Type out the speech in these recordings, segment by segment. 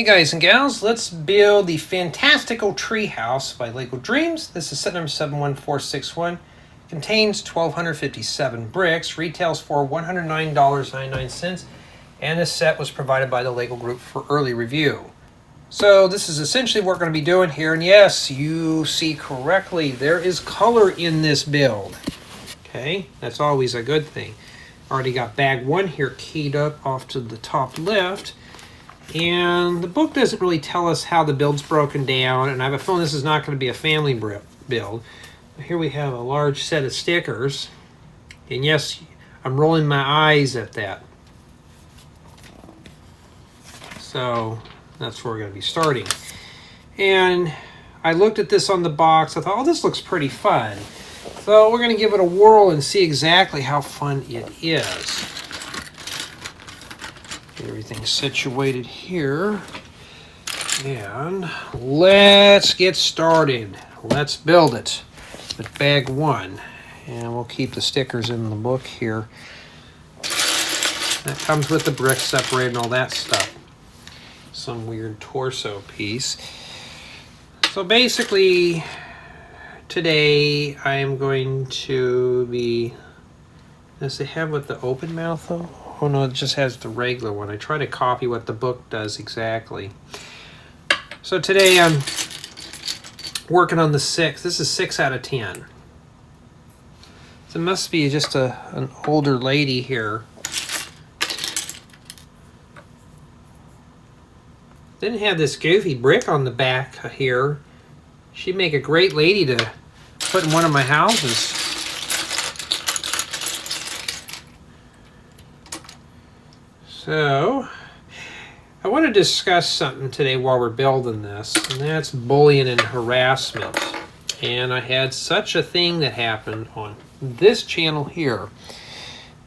Hey guys and gals, let's build the Fantastical Tree House by LEGO DREAMZzz. This is set number 71461. Contains 1,257 bricks, retails for $109.99, and this set was provided by the LEGO Group for early review. So this is essentially what we're going to be doing here, and yes, you see correctly, there is color in this build. Okay, that's always a good thing. Already got bag 1 here keyed up off to the top left. And the book doesn't really tell us how the build's broken down, and I have a feeling this is not going to be a family build. Here we have a large set of stickers, and yes, I'm rolling my eyes at that. So that's where we're going to be starting. And I looked at this on the box, I thought, oh, this looks pretty fun. So we're going to give it a whirl and see exactly how fun it is. Everything's situated here, and let's get started. Let's build it with bag 1, and we'll keep the stickers in the book here. That comes with the bricks separated and all that stuff. Some weird torso piece. So basically today I am going to be, does it have with the open mouth though? Oh no, it just has the regular one. I try to copy what the book does exactly. So today I'm working on the 6. This is 6 out of 10. So it must be just an older lady here. Didn't have this goofy brick on the back here. She'd make a great lady to put in one of my houses. So, I want to discuss something today while we're building this, and that's bullying and harassment. And I had such a thing that happened on this channel here.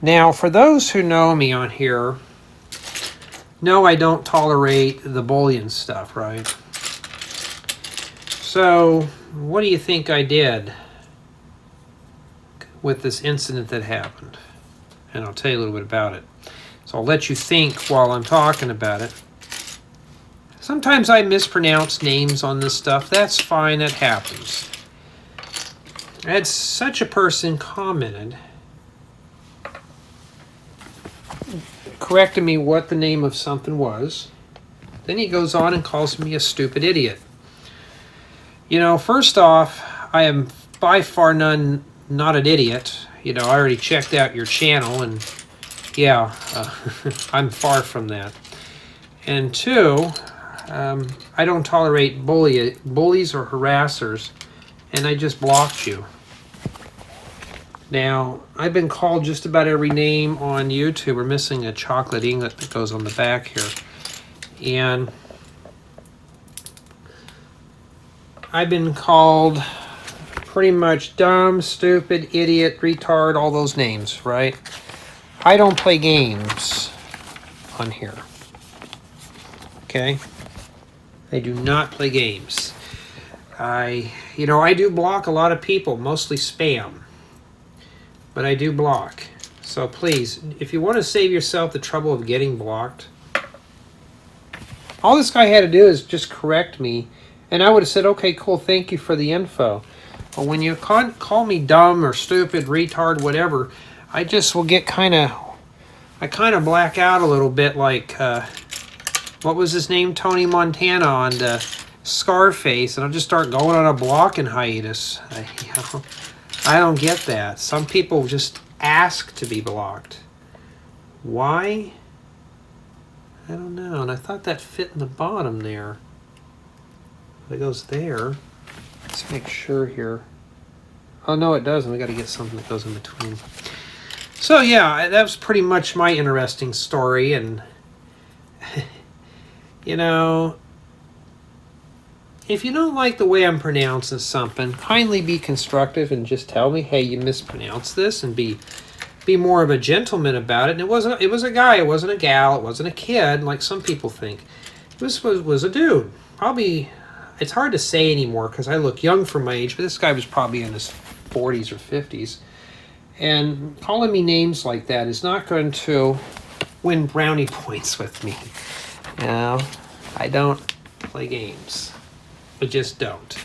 Now, for those who know me on here, know I don't tolerate the bullying stuff, right? So, what do you think I did with this incident that happened? And I'll tell you a little bit about it. So I'll let you think while I'm talking about it. Sometimes I mispronounce names on this stuff. That's fine, that happens. I had such a person commented, corrected me what the name of something was. Then he goes on and calls me a stupid idiot. You know, first off, I am by far not an idiot. You know, I already checked out your channel, and yeah, I'm far from that. And 2, I don't tolerate bullies or harassers, and I just blocked you. Now, I've been called just about every name on YouTube. We're missing a chocolate ingot that goes on the back here. And I've been called pretty much dumb, stupid, idiot, retard, all those names, right? I don't play games on here, okay? I do not play games. I do block a lot of people, mostly spam, but I do block. So please, if you want to save yourself the trouble of getting blocked, all this guy had to do is just correct me, and I would have said, okay, cool, thank you for the info. But when you call me dumb or stupid, retard, whatever, I just will get I kind of black out a little bit, like, what was his name? Tony Montana on the Scarface, and I'll just start going on a blocking hiatus. I don't get that. Some people just ask to be blocked. Why? I don't know, and I thought that fit in the bottom there. It goes there. Let's make sure here. Oh, no, it doesn't. We got to get something that goes in between. So, yeah, that was pretty much my interesting story. And, you know, if you don't like the way I'm pronouncing something, kindly be constructive and just tell me, hey, you mispronounced this, and be more of a gentleman about it. And it was a guy. It wasn't a gal. It wasn't a kid, like some people think. This was a dude. Probably, it's hard to say anymore because I look young for my age, but this guy was probably in his 40s or 50s. And calling me names like that is not going to win brownie points with me. You know, I don't play games. I just don't.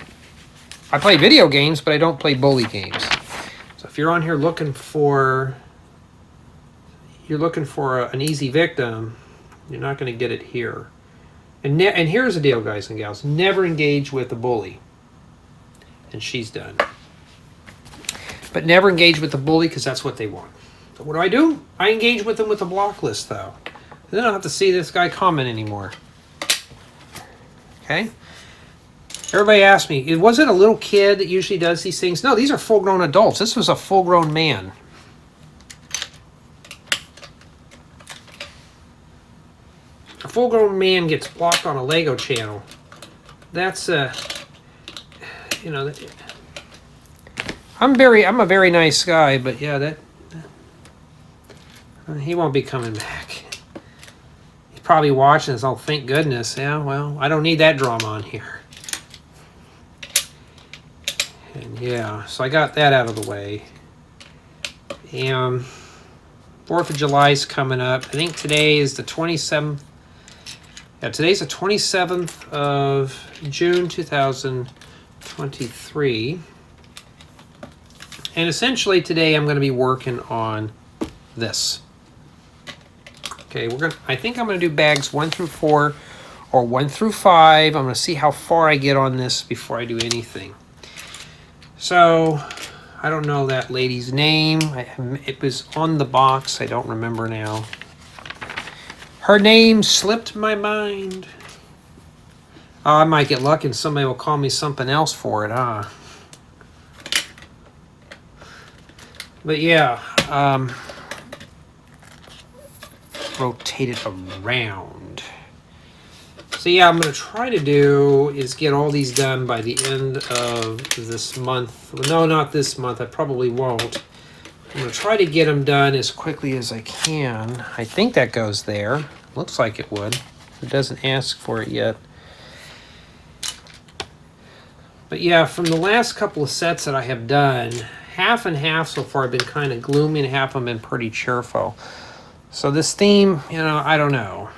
I play video games, but I don't play bully games. So if you're on here looking for an easy victim, you're not going to get it here. And here's the deal, guys and gals. Never engage with a bully. And she's done. But never engage with the bully because that's what they want. So what do? I engage with them with a block list, though. Then I don't have to see this guy comment anymore. Okay? Everybody asked me, was it a little kid that usually does these things? No, these are full-grown adults. This was a full-grown man. A full-grown man gets blocked on a Lego channel. That's you know, I'm a very nice guy, but yeah, he won't be coming back. He's probably watching this. Oh, thank goodness. Yeah, well, I don't need that drama on here. And yeah, so I got that out of the way. And 4th of July is coming up. I think today is the 27th. Yeah, today's the 27th of June, 2023. And essentially today I'm going to be working on this. Okay, I think I'm going to do bags 1 through 4 or 1 through 5. I'm going to see how far I get on this before I do anything. So, I don't know that lady's name. It was on the box. I don't remember now. Her name slipped my mind. Oh, I might get lucky and somebody will call me something else for it, huh? But yeah, rotate it around. So yeah, I'm going to try to do is get all these done by the end of this month. No, not this month. I probably won't. I'm going to try to get them done as quickly as I can. I think that goes there. Looks like it would. It doesn't ask for it yet. But yeah, from the last couple of sets that I have done, half and half so far have been kind of gloomy and half have been pretty cheerful. So this theme, you know, I don't know.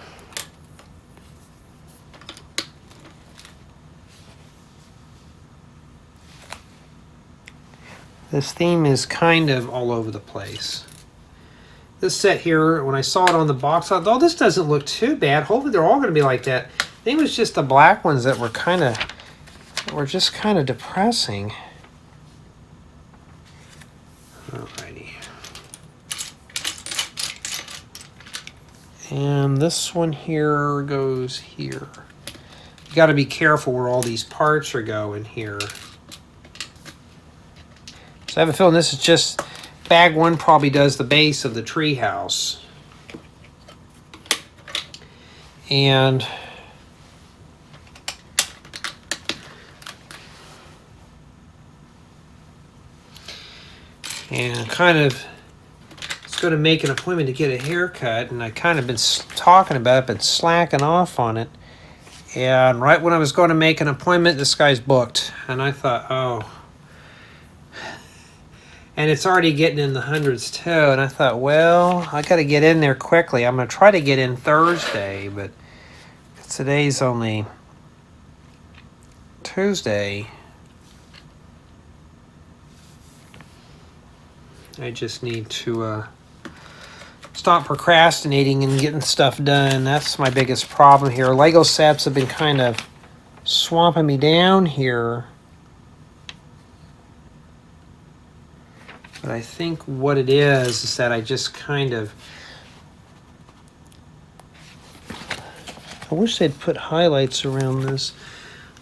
This theme is kind of all over the place. This set here, when I saw it on the box, I thought, oh, this doesn't look too bad. Hopefully they're all going to be like that. I think it was just the black ones that were just kind of depressing. Alrighty. And this one here goes here. You got to be careful where all these parts are going here. So I have a feeling this is just, bag 1 probably does the base of the tree house. And kind of was going to make an appointment to get a haircut, and I kind of been talking about it, but slacking off on it. And right when I was going to make an appointment, this guy's booked. And I thought, oh. And it's already getting in the hundreds too. And I thought, well, I got to get in there quickly. I'm going to try to get in Thursday, but today's only Tuesday. I just need to stop procrastinating and getting stuff done. That's my biggest problem here. Lego sets have been kind of swamping me down here. But I think what it is that I just kind of... I wish they'd put highlights around this.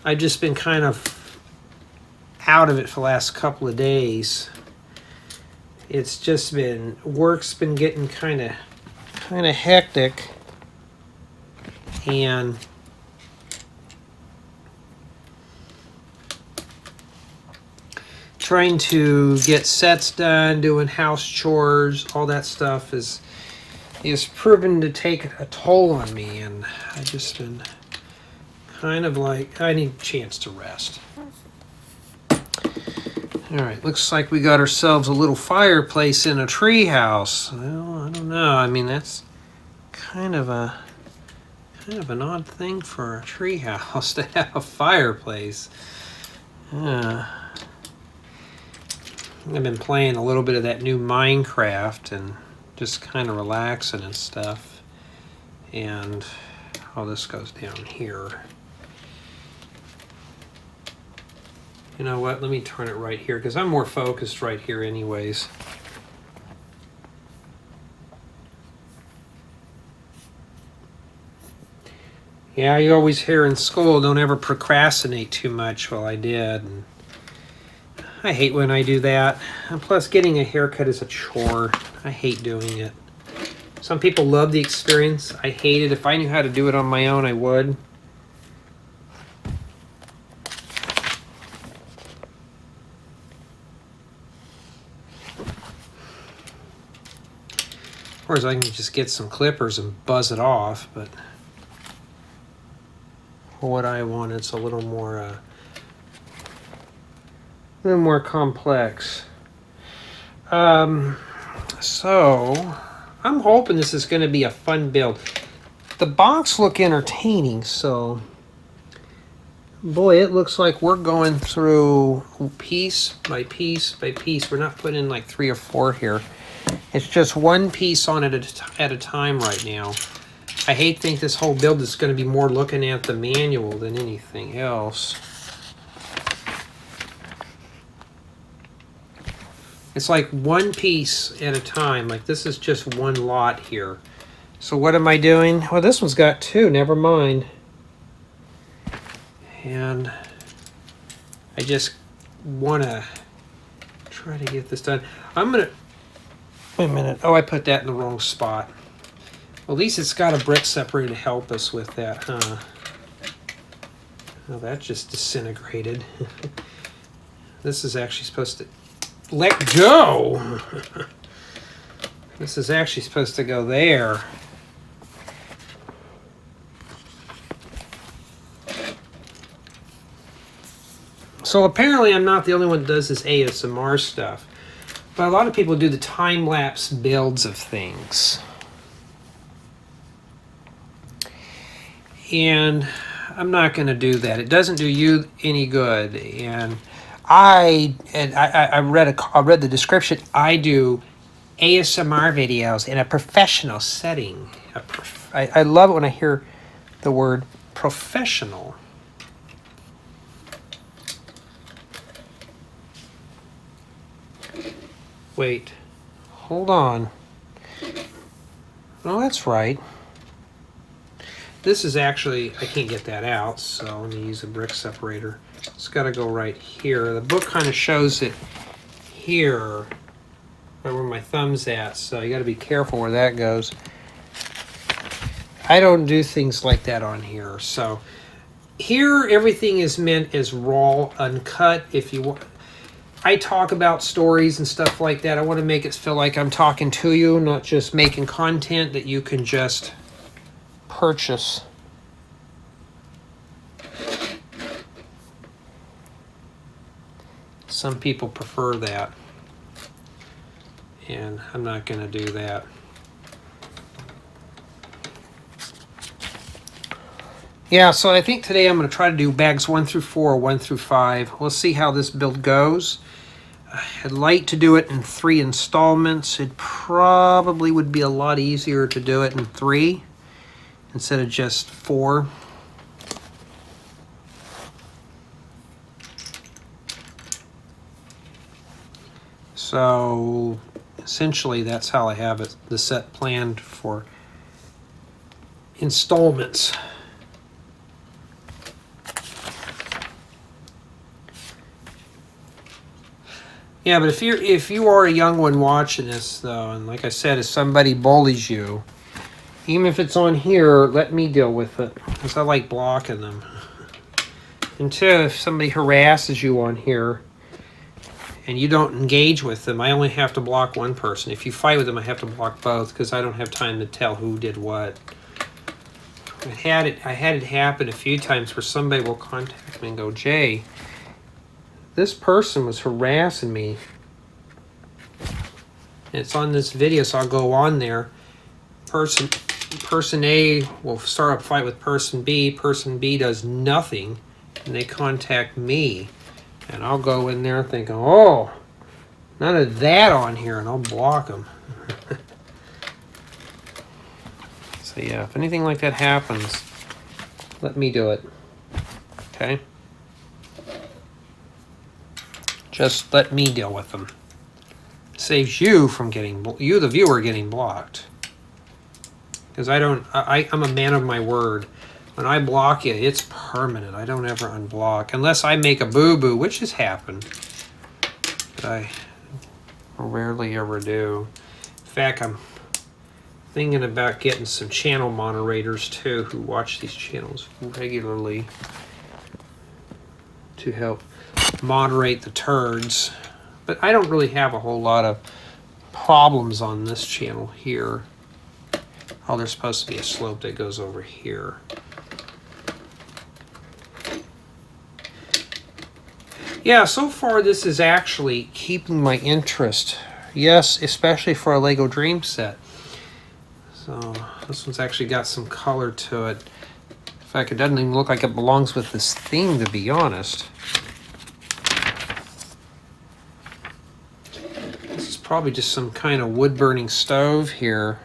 I've just been kind of out of it for the last couple of days. It's just been... Work's been getting kind of hectic. And... trying to get sets done, doing house chores, all that stuff is proven to take a toll on me, and I've just been kind of like, I need a chance to rest. Alright, looks like we got ourselves a little fireplace in a tree house. Well, I don't know. I mean, that's kind of Kind of an odd thing for a tree house to have a fireplace. I've been playing a little bit of that new Minecraft and just kind of relaxing and stuff. And this goes down here. You know what? Let me turn it right here because I'm more focused right here anyways. Yeah, you always hear in school, don't ever procrastinate too much. Well, I did. And I hate when I do that. And plus, getting a haircut is a chore. I hate doing it. Some people love the experience. I hate it. If I knew how to do it on my own, I would. Of course, I can just get some clippers and buzz it off, but for what I want, it's a little more complex. So I'm hoping this is going to be a fun build. The box look entertaining, so boy, it looks like we're going through piece by piece by piece. We're not putting in like 3 or 4 here. It's just one piece on it at a time right now. I hate to think this whole build is going to be more looking at the manual than anything else. It's like one piece at a time. Like this is just one lot here. So what am I doing? Well, this one's got 2. Never mind. And I just want to try to get this done. I'm going to... Wait a minute. Oh, I put that in the wrong spot. Well, at least it's got a brick separator to help us with that, huh? Well, that just disintegrated. This is actually supposed to... Let go! This is actually supposed to go there. So apparently I'm not the only one that does this ASMR stuff. But a lot of people do the time-lapse builds of things. And I'm not going to do that. It doesn't do you any good. And I read the description. I do ASMR videos in a professional setting. I love it when I hear the word professional. Wait, hold on. Oh, that's right. This is actually, I can't get that out, so let me use a brick separator. It's got to go right here. The book kind of shows it here, right where my thumb's at, so you got to be careful where that goes. I don't do things like that on here. So here, everything is meant as raw, uncut. If you want, I talk about stories and stuff like that. I want to make it feel like I'm talking to you, not just making content that you can just purchase. Some people prefer that, and I'm not going to do that. Yeah, so I think today I'm going to try to do bags 1 through 4, 1 through 5. We'll see how this build goes. I'd like to do it in 3 installments. It probably would be a lot easier to do it in 3 instead of just 4. So essentially that's how I have it, the set planned for installments. Yeah, but if you are a young one watching this though, and like I said, if somebody bullies you, even if it's on here, let me deal with it, because I like blocking them. And 2, if somebody harasses you on here and you don't engage with them, I only have to block one person. If you fight with them, I have to block both, because I don't have time to tell who did what. I had it happen a few times where somebody will contact me and go, Jay, this person was harassing me. It's on this video, so I'll go on there. Person person A will start a fight with person B. Person B does nothing, and they contact me. And I'll go in there thinking, oh, none of that on here, and I'll block them. So yeah, if anything like that happens, let me do it. Okay? Just let me deal with them. Saves you from getting, you the viewer, getting blocked. Because I'm a man of my word. When I block you, it's permanent. I don't ever unblock. Unless I make a boo-boo, which has happened. But I rarely ever do. In fact, I'm thinking about getting some channel moderators too who watch these channels regularly to help moderate the turds. But I don't really have a whole lot of problems on this channel here. Oh, there's supposed to be a slope that goes over here. Yeah, so far this is actually keeping my interest. Yes, especially for a LEGO Dream set. So this one's actually got some color to it. In fact, it doesn't even look like it belongs with this theme, to be honest. This is probably just some kind of wood-burning stove here.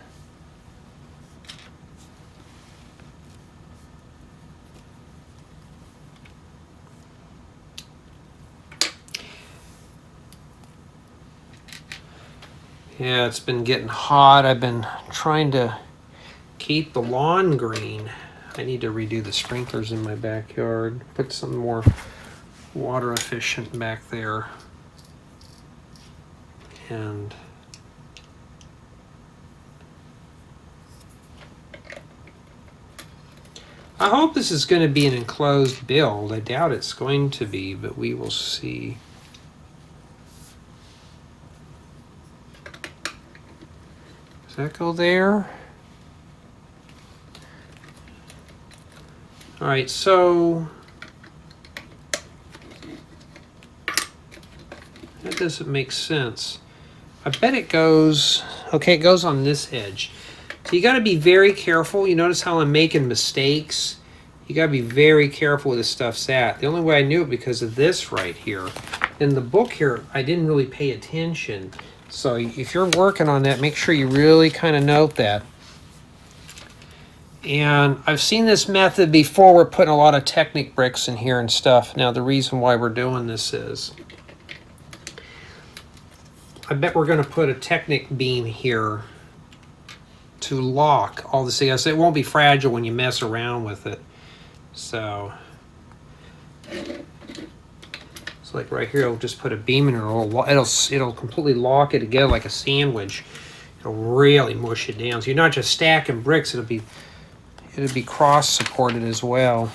Yeah, it's been getting hot. I've been trying to keep the lawn green. I need to redo the sprinklers in my backyard. Put some more water efficient back there. And I hope this is going to be an enclosed build. I doubt it's going to be, but we will see. Does that go there? All right, so that doesn't make sense. I bet it goes, okay, it goes on this edge. So you got to be very careful. You notice how I'm making mistakes? You got to be very careful where this stuff's at. The only way I knew it because of this right here. In the book here, I didn't really pay attention. So if you're working on that, make sure you really kind of note that. And I've seen this method before. We're putting a lot of Technic bricks in here and stuff. Now the reason why we're doing this is, I bet we're going to put a Technic beam here to lock all this together. So it won't be fragile when you mess around with it. So like right here, I'll just put a beam in it. It'll completely lock it together like a sandwich. It'll really mush it down. So you're not just stacking bricks. It'll be cross supported as well.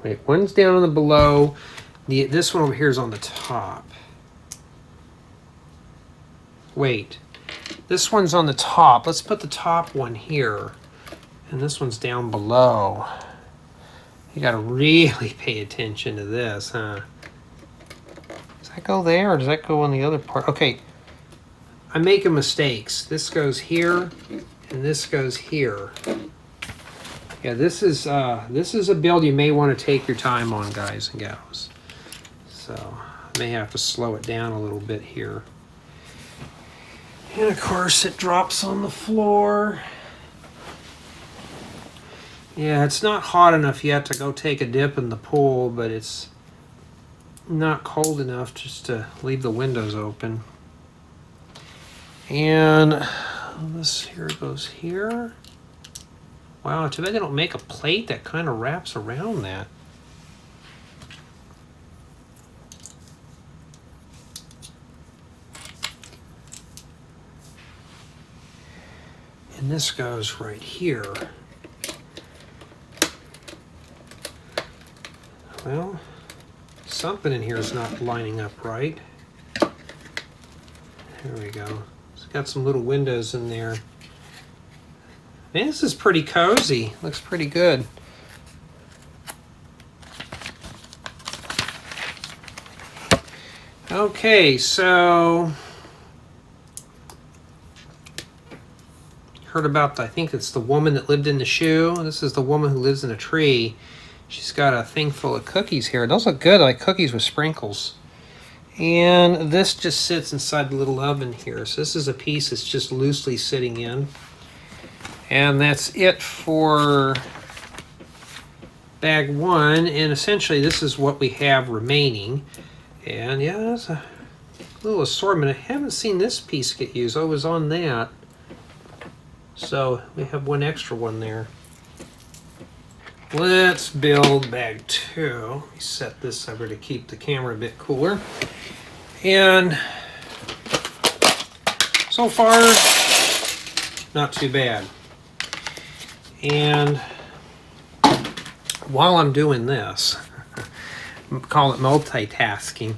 Wait, one's down on the below. This one over here is on the top. Wait, this one's on the top. Let's put the top one here. And this one's down below. You gotta really pay attention to this, huh? Does that go there or does that go on the other part? Okay, I'm making mistakes. This goes here and this goes here. Yeah, this is a build you may want to take your time on, guys and gals. So I may have to slow it down a little bit here. And of course it drops on the floor. Yeah, it's not hot enough yet to go take a dip in the pool, but it's not cold enough just to leave the windows open. And this here goes here. Wow, too bad they don't make a plate that kind of wraps around that. And this goes right here. Well, something in here is not lining up right. There we go. It's got some little windows in there. Man, this is pretty cozy. Looks pretty good. Okay, so heard about I think it's the woman that lived in the shoe. This is the woman who lives in a tree. She's got a thing full of cookies here. Those look good, like cookies with sprinkles. And this just sits inside the little oven here. So this is a piece that's just loosely sitting in. And that's it for bag one. And essentially this is what we have remaining. And yeah, that's a little assortment. I haven't seen this piece get used. Oh, it was on that. So we have one extra one there. Let's build bag two. Let me set this over to keep the camera a bit cooler. And so far, not too bad. And while I'm doing this, call it multitasking,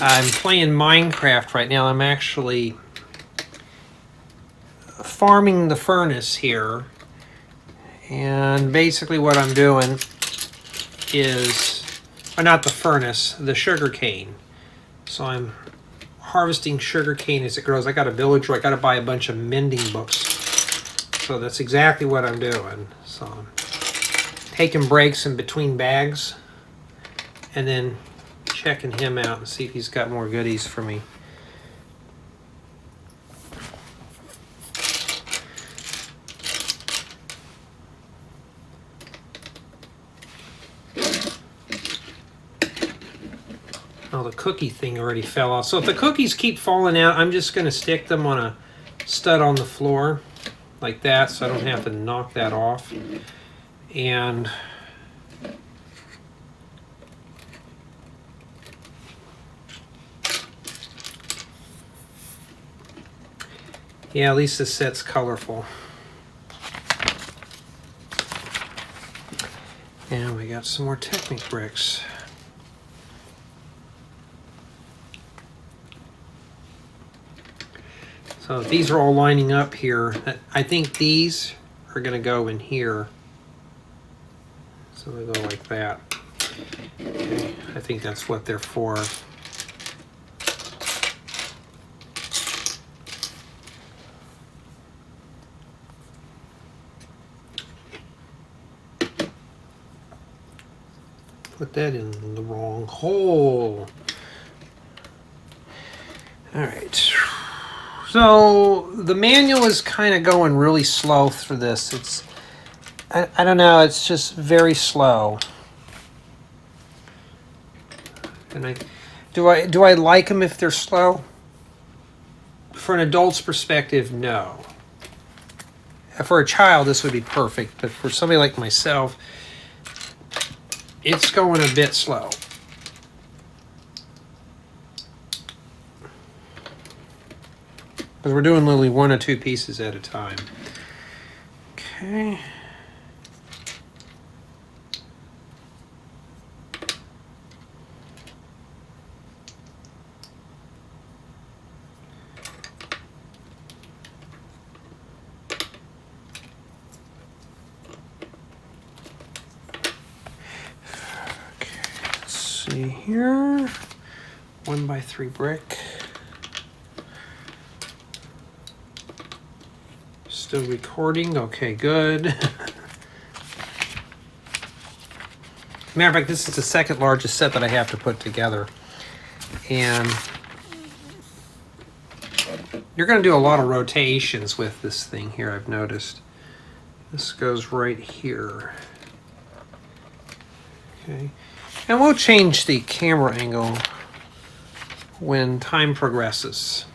I'm playing Minecraft right now. I'm actually farming the furnace here, and basically what I'm doing is, or not the furnace, the sugar cane. So I'm harvesting sugar cane as it grows. I got a villager. I got to buy a bunch of mending books. So that's exactly what I'm doing. So I'm taking breaks in between bags and then checking him out and see if he's got more goodies for me. Oh, the cookie thing already fell off. So if the cookies keep falling out, I'm just going to stick them on a stud on the floor like that so I don't have to knock that off. And yeah, at least this set's colorful. And we got some more Technic bricks. So these are all lining up here. I think these are going to go in here. So they go like that. Okay, I think that's what they're for. Put that in the wrong hole. All right. So the manual is kind of going really slow through this. It's, I don't know, it's just very slow. And do I like them if they're slow? For an adult's perspective, no. For a child, this would be perfect, but for somebody like myself, it's going a bit slow. Because we're doing literally 1 or 2 pieces at a time. Okay. Let's see here. 1x3 brick. Still recording. Okay, good. Matter of fact, this is the second largest set that I have to put together. And you're going to do a lot of rotations with this thing here, I've noticed. This goes right here. Okay. And we'll change the camera angle when time progresses.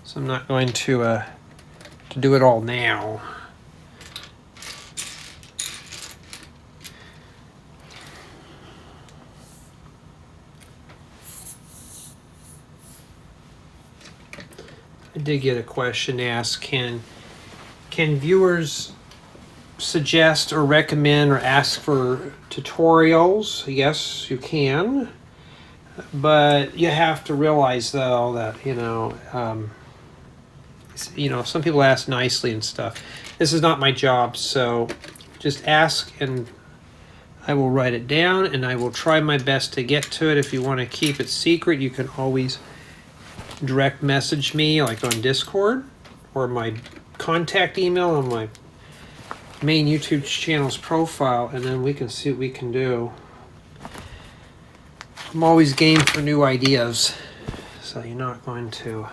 So I'm not going to do it all now. I did get a question asked, can viewers suggest or recommend or ask for tutorials? Yes, you can. But you have to realize though that, you know, You know, some people ask nicely and stuff. This is not my job, so just ask and I will write it down and I will try my best to get to it. If you want to keep it secret, you can always direct message me, like on Discord, or my contact email on my main YouTube channel's profile, and then we can see what we can do. I'm always game for new ideas, so you're not going to...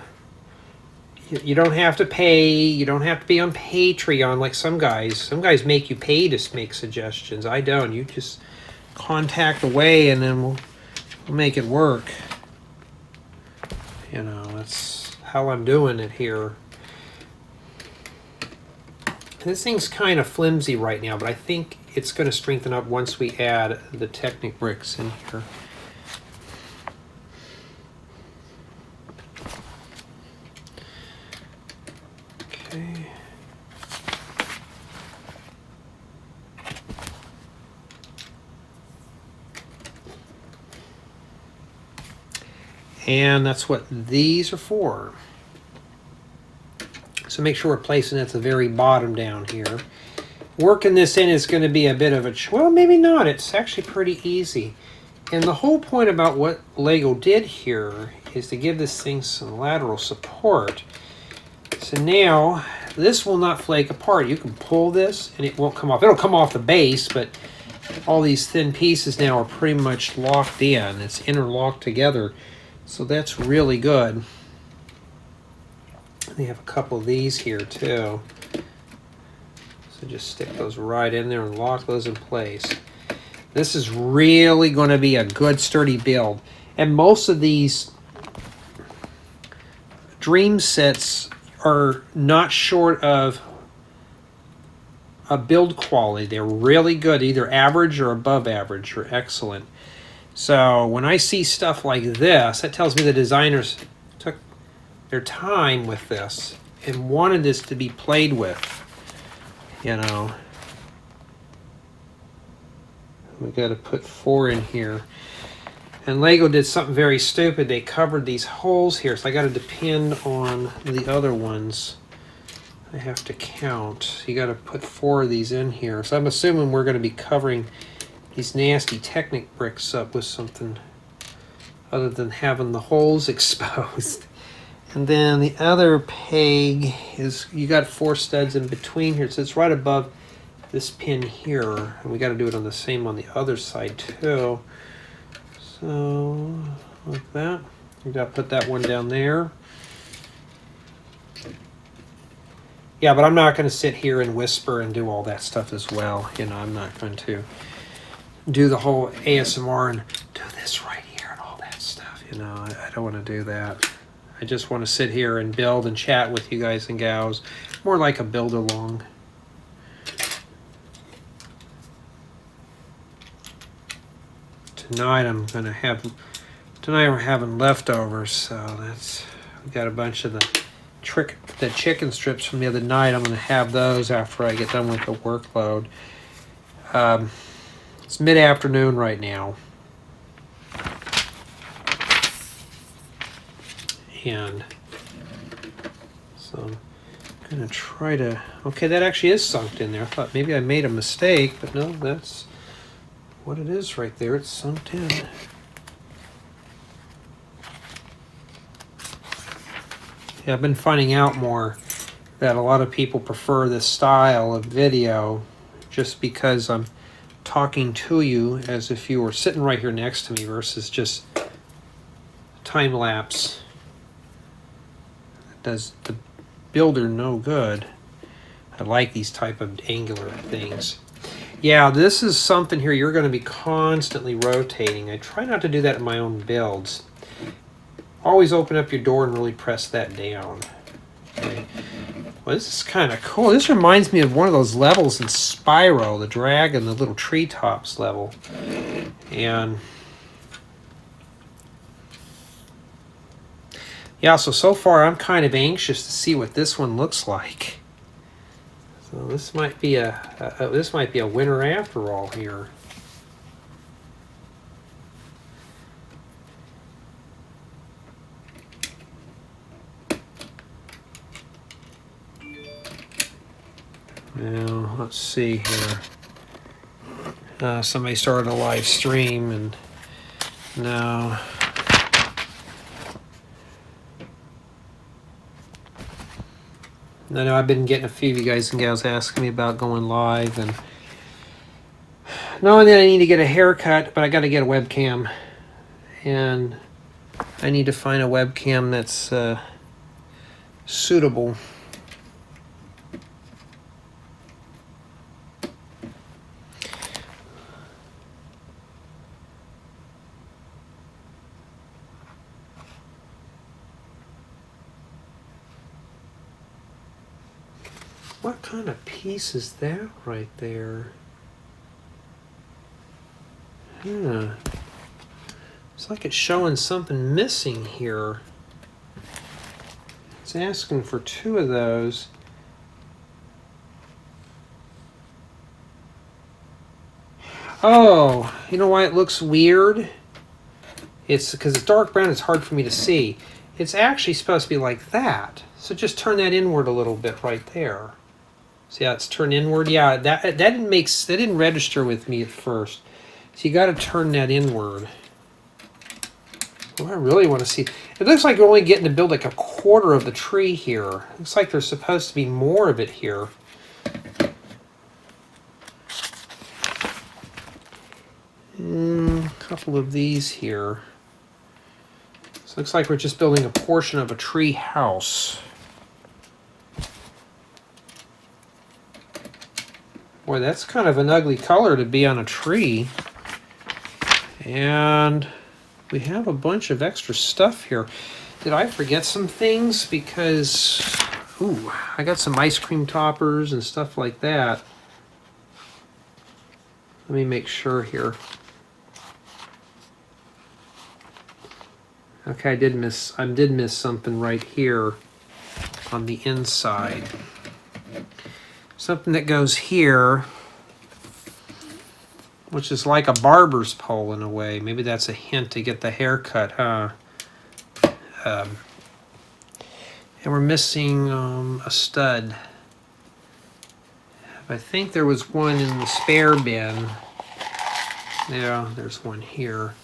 You don't have to pay. You don't have to be on Patreon like some guys. Some guys make you pay to make suggestions. I don't. You just contact away and then we'll make it work. You know, that's how I'm doing it here. This thing's kind of flimsy right now, but I think it's going to strengthen up once we add the Technic bricks in here. Okay. And that's what these are for. So make sure we're placing it at the very bottom down here. Working this in is going to be a bit of a... Well, maybe not. It's actually pretty easy. And the whole point about what LEGO did here is to give this thing some lateral support. So now, this will not flake apart. You can pull this and it won't come off. It'll come off the base, but all these thin pieces now are pretty much locked in. It's interlocked together. So that's really good. They have a couple of these here too. So just stick those right in there and lock those in place. This is really going to be a good sturdy build. And most of these Dream sets are not short of a build quality. They're really good, either average or above average or excellent. So when I see stuff like this, that tells me the designers took their time with this and wanted this to be played with. You know, we got to put 4 in here. And LEGO did something very stupid. They covered these holes here, so I got to depend on the other ones. I have to count. You got to put 4 of these in here. So I'm assuming we're going to be covering these nasty Technic bricks up with something other than having the holes exposed. And then the other peg is, you got 4 studs in between here, so it's right above this pin here. And we got to do it on the same on the other side too. So, like that. You got to put that one down there. Yeah, but I'm not going to sit here and whisper and do all that stuff as well. You know, I'm not going to do the whole ASMR and do this right here and all that stuff. You know, I don't want to do that. I just want to sit here and build and chat with you guys and gals. More like a build along. Tonight we're having leftovers, so we got a bunch of the chicken strips from the other night. I'm going to have those after I get done with the workload. It's mid-afternoon right now. And so I'm going to try to... Okay, that actually is sunk in there. I thought maybe I made a mistake, but no, that's what it is right there. It's sunk in. Yeah, I've been finding out more that a lot of people prefer this style of video just because I'm talking to you as if you were sitting right here next to me versus just time lapse. It does the builder no good. I like these type of angular things. Yeah, this is something here you're going to be constantly rotating. I try not to do that in my own builds. Always open up your door and really press that down. Okay. Well, this is kind of cool. This reminds me of one of those levels in Spyro, the dragon, the little treetops level. And yeah, so far I'm kind of anxious to see what this one looks like. So this might be a winner after all here. Now, let's see here. Somebody started a live stream, and no. I know I've been getting a few of you guys and gals asking me about going live, and knowing that I need to get a haircut, but I got to get a webcam, and I need to find a webcam that's suitable. What kind of piece is that right there? Yeah. It's like it's showing something missing here. It's asking for 2 of those. Oh, you know why it looks weird? It's because it's dark brown, it's hard for me to see. It's actually supposed to be like that. So just turn that inward a little bit right there. See how it's turned inward? Yeah, that didn't register with me at first. So you got to turn that inward. Well, I really want to see. It looks like you're only getting to build like a quarter of the tree here. Looks like there's supposed to be more of it here. A couple of these here. So it looks like we're just building a portion of a tree house. Boy, that's kind of an ugly color to be on a tree. And we have a bunch of extra stuff here. Did I forget some things? Because, ooh, I got some ice cream toppers and stuff like that. Let me make sure here. Okay, I did miss something right here on the inside. Something that goes here, which is like a barber's pole in a way. Maybe that's a hint to get the haircut, huh? And we're missing a stud. I think there was one in the spare bin. Yeah, there's one here.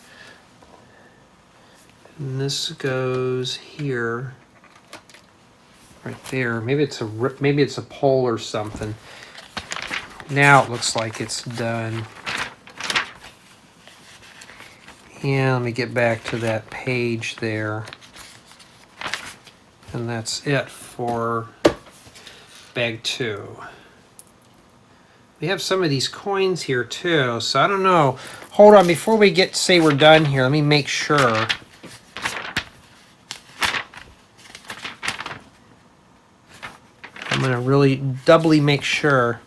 And this goes here. Right there. Maybe it's a pole or something. Now it looks like it's done. Yeah, let me get back to that page there. And that's it for bag 2. We have some of these coins here too, so I don't know. Hold on, before we say we're done here, let me make sure. I'm going to really doubly make sure.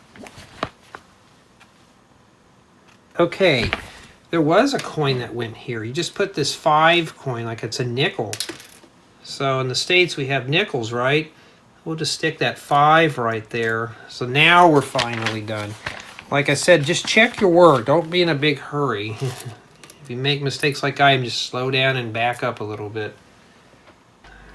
Okay, there was a coin that went here. You just put this 5 coin like it's a nickel. So in the States we have nickels, right? We'll just stick that 5 right there. So now we're finally done. Like I said, just check your work. Don't be in a big hurry. If you make mistakes like I am, just slow down and back up a little bit.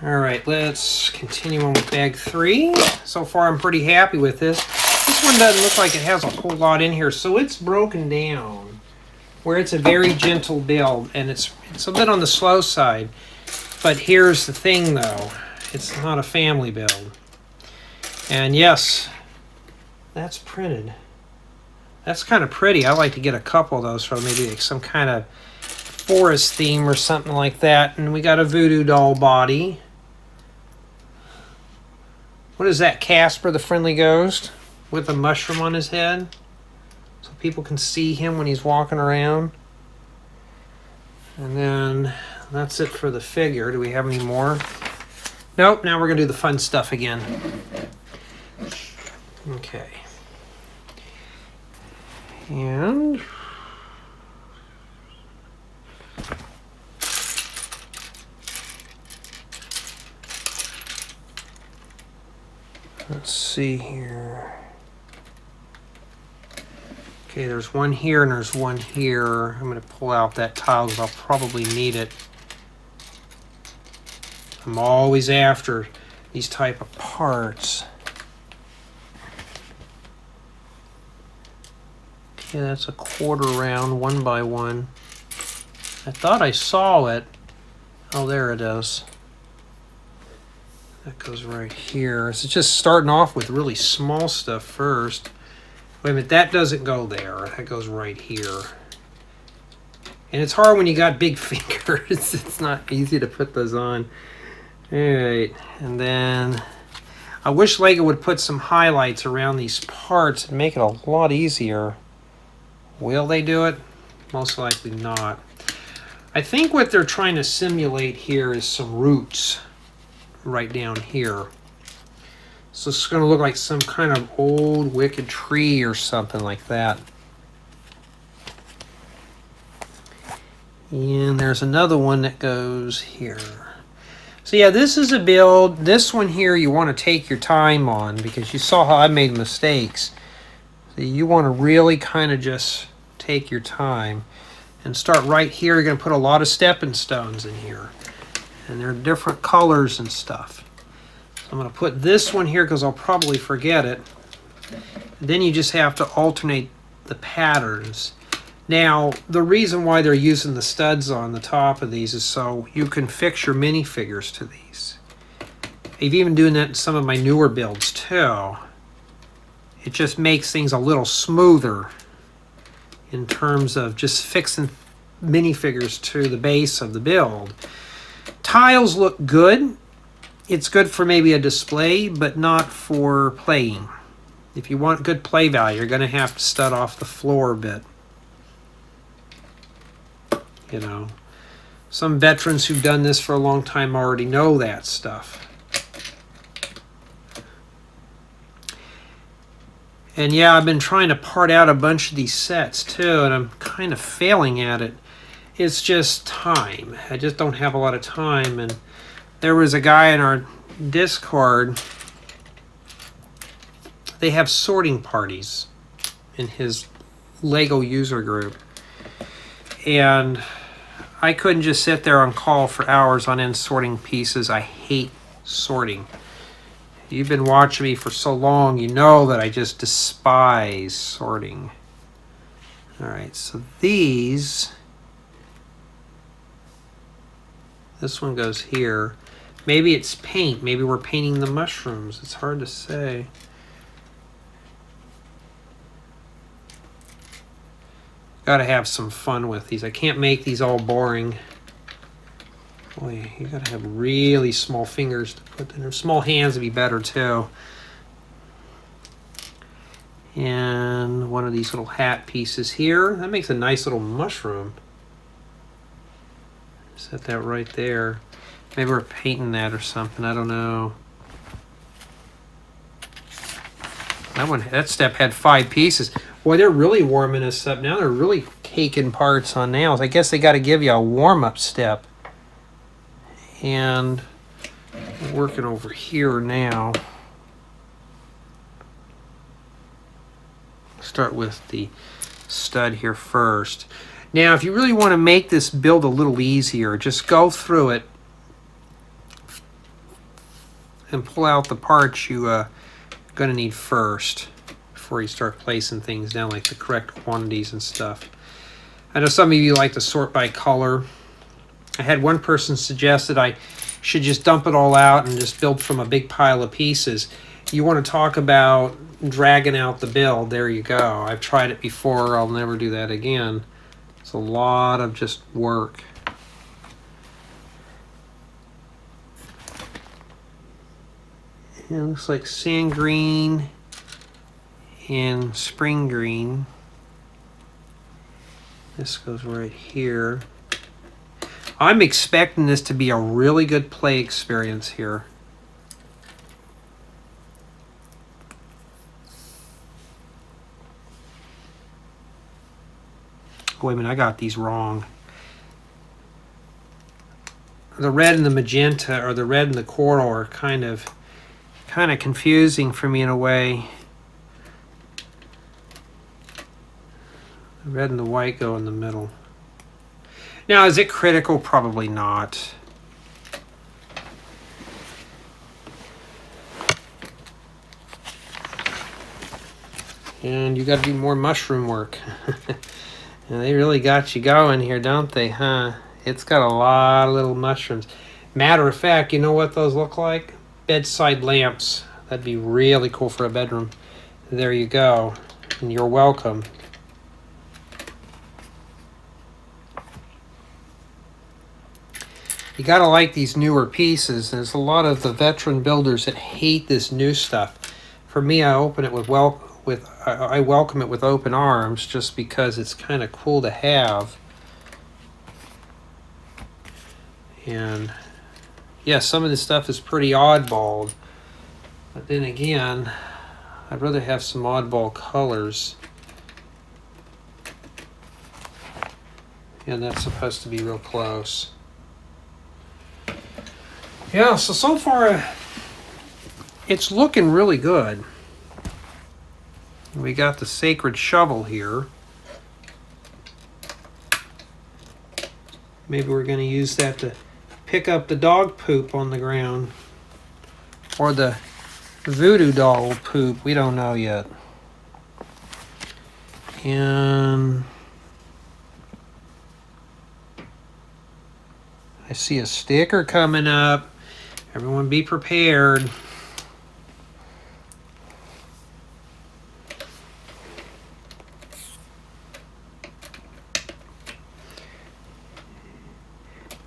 All right, let's continue on with bag 3. So far, I'm pretty happy with this. This one doesn't look like it has a whole lot in here, so it's broken down where it's a very gentle build, and it's a bit on the slow side. But here's the thing, though. It's not a family build. And yes, that's printed. That's kind of pretty. I like to get a couple of those for maybe like some kind of forest theme or something like that. And we got a voodoo doll body. What is that, Casper the Friendly Ghost with a mushroom on his head? So people can see him when he's walking around. And then that's it for the figure. Do we have any more? Nope, now we're going to do the fun stuff again. Okay. And let's see here. Okay, there's one here and there's one here. I'm going to pull out that tile because I'll probably need it. I'm always after these type of parts. Yeah, that's a quarter round, 1 by 1. I thought I saw it. Oh, there it is. That goes right here. So it's just starting off with really small stuff first. Wait a minute, that doesn't go there. That goes right here. And it's hard when you got big fingers. It's not easy to put those on. All right, and then I wish LEGO would put some highlights around these parts and make it a lot easier. Will they do it? Most likely not. I think what they're trying to simulate here is some roots right down here. So it's going to look like some kind of old wicked tree or something like that. And there's another one that goes here. So yeah, this is a build. This one here you want to take your time on because you saw how I made mistakes. So you want to really kind of just take your time and start right here. You're going to put a lot of stepping stones in here. And they're different colors and stuff. So I'm going to put this one here because I'll probably forget it. And then you just have to alternate the patterns. Now, the reason why they're using the studs on the top of these is so you can fix your minifigures to these. I've even doing that in some of my newer builds too. It just makes things a little smoother in terms of just fixing minifigures to the base of the build. Tiles look good. It's good for maybe a display, but not for playing. If you want good play value, you're going to have to stud off the floor a bit. You know, some veterans who've done this for a long time already know that stuff. And yeah, I've been trying to part out a bunch of these sets too, and I'm kind of failing at it. It's just time. I just don't have a lot of time. And there was a guy in our Discord, they have sorting parties in his LEGO user group. And I couldn't just sit there on call for hours on end sorting pieces. I hate sorting. You've been watching me for so long, you know that I just despise sorting. All right, so these, this one goes here. Maybe it's paint. Maybe we're painting the mushrooms. It's hard to say. Got to have some fun with these. I can't make these all boring. Boy, you got to have really small fingers to put in there. Small hands would be better too. And one of these little hat pieces here. That makes a nice little mushroom. Set that right there. Maybe we're painting that or something. I don't know. That step had 5 pieces. Boy, they're really warming us up now. They're really taking parts on nails. I guess they got to give you a warm-up step. And working over here now. Start with the stud here first. Now, if you really want to make this build a little easier, just go through it and pull out the parts you're going to need first before you start placing things down, like the correct quantities and stuff. I know some of you like to sort by color. I had one person suggest that I should just dump it all out and just build from a big pile of pieces. You want to talk about dragging out the build, there you go. I've tried it before. I'll never do that again. It's a lot of just work. It looks like sand green and spring green. This goes right here. I'm expecting this to be a really good play experience here. Wait a minute, I got these wrong. The red and the magenta, or the red and the coral, are kind of confusing for me in a way. The red and the white go in the middle. Now, is it critical? Probably not. And you got to do more mushroom work. And they really got you going here, don't they, huh? It's got a lot of little mushrooms. Matter of fact, you know what those look like? Bedside lamps. That'd be really cool for a bedroom. There you go. And you're welcome. You gotta like these newer pieces. There's a lot of the veteran builders that hate this new stuff. For me, I open it with I welcome it with open arms, just because it's kind of cool to have. And yeah, some of this stuff is pretty oddball, but then again, I'd rather have some oddball colors. And that's supposed to be real close. Yeah, so far it's looking really good. We got the sacred shovel here. Maybe we're going to use that to pick up the dog poop on the ground. Or the voodoo doll poop. We don't know yet. And I see a sticker coming up. Everyone be prepared.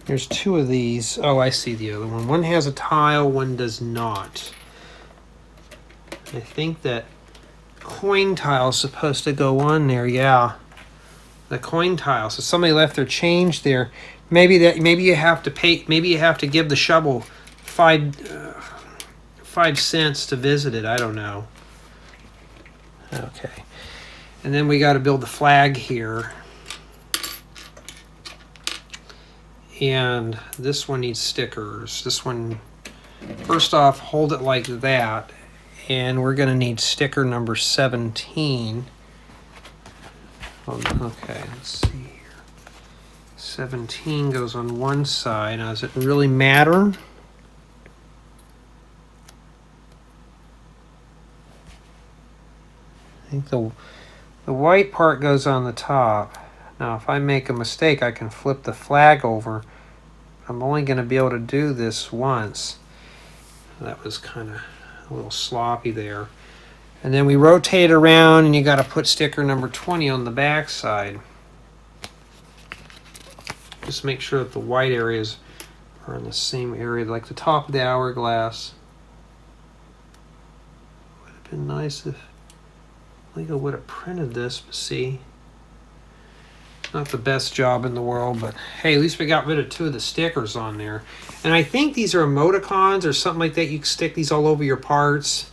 There's two of these. Oh, I see the other one. One has a tile, one does not. I think that coin tile is supposed to go on there. Yeah, the coin tile. So somebody left their change there. Maybe you have to pay. Maybe you have to give the shovel 5 cents to visit it. I don't know. Okay, and then we got to build the flag here. And this one needs stickers. This one, first off, hold it like that. And we're going to need sticker number 17. Okay, let's see here. 17 goes on one side. Now, does it really matter? I think the white part goes on the top. Now, if I make a mistake, I can flip the flag over. I'm only going to be able to do this once. That was kind of a little sloppy there. And then we rotate around, and you got to put sticker number 20 on the back side. Just make sure that the white areas are in the same area, like the top of the hourglass. Would have been nice if LEGO would have printed this, but see. Not the best job in the world, but hey, at least we got rid of 2 of the stickers on there. And I think these are emoticons or something like that. You can stick these all over your parts.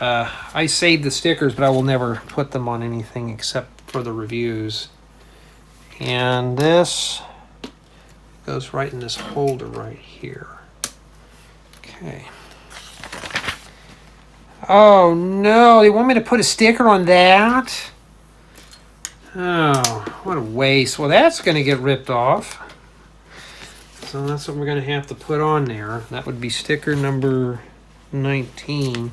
I saved the stickers, but I will never put them on anything except for the reviews. And this goes right in this holder right here. Okay. Oh no, they want me to put a sticker on that? Oh, what a waste. Well, that's going to get ripped off. So that's what we're going to have to put on there. That would be sticker number 19.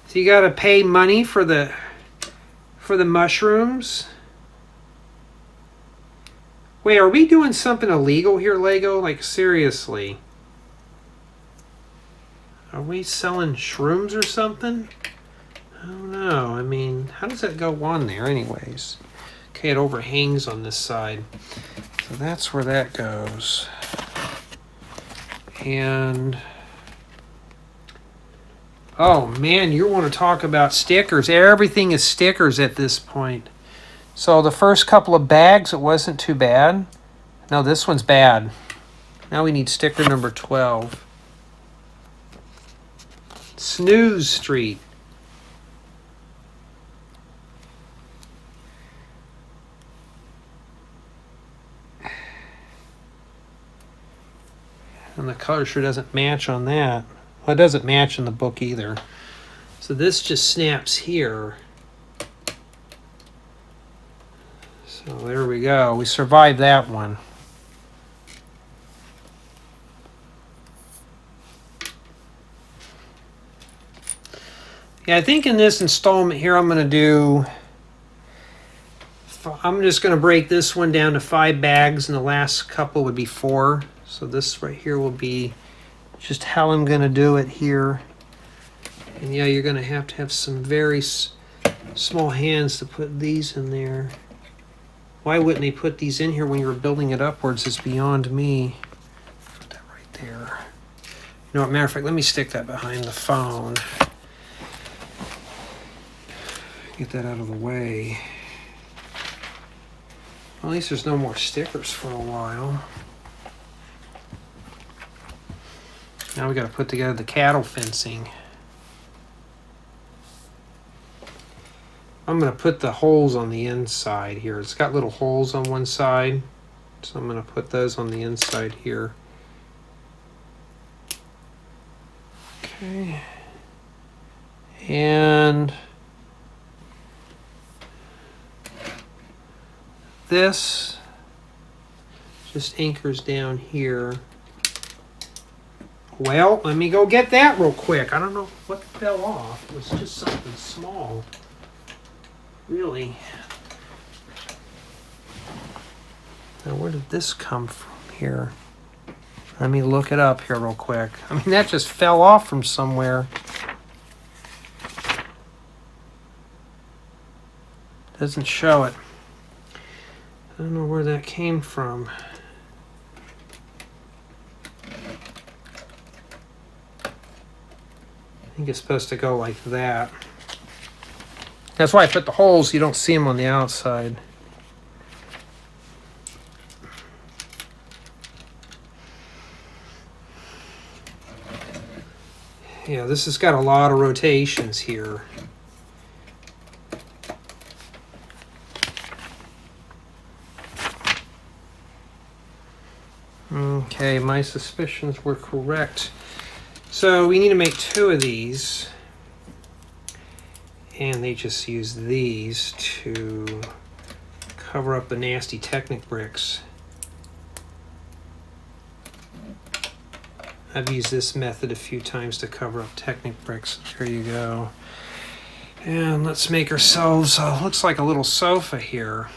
So you got to pay money for the mushrooms. Wait, are we doing something illegal here, LEGO? Like, seriously? Are we selling shrooms or something? I don't know. I mean, how does that go on there anyways? Okay, it overhangs on this side. So that's where that goes. And oh man, you want to talk about stickers. Everything is stickers at this point. So the first couple of bags, it wasn't too bad. No, this one's bad. Now we need sticker number 12. Snooze Street. And the color sure doesn't match on that. Well, it doesn't match in the book either. So this just snaps here. So there we go. We survived that one. Yeah, I think in this installment here I'm going to do... I'm just going to break this one down to 5 bags, and the last couple would be 4. So this right here will be just how I'm going to do it here. And yeah, you're going to have some very small hands to put these in there. Why wouldn't they put these in here when you were building it upwards is beyond me. Put that right there. You know what, matter of fact, let me stick that behind the phone. Get that out of the way. Well, at least there's no more stickers for a while. Now we got to put together the cattle fencing. I'm going to put the holes on the inside here. It's got little holes on one side, so I'm going to put those on the inside here. Okay. And this just anchors down here. Well, let me go get that real quick. I don't know what fell off. It was just something small. Really. Now, where did this come from here? Let me look it up here real quick. I mean, that just fell off from somewhere. Doesn't show it. I don't know where that came from. I think it's supposed to go like that. That's why I put the holes, so you don't see them on the outside. Yeah, this has got a lot of rotations here. Okay, my suspicions were correct. So we need to make 2 of these. And they just use these to cover up the nasty Technic bricks. I've used this method a few times to cover up Technic bricks. There you go. And let's make ourselves, looks like a little sofa here.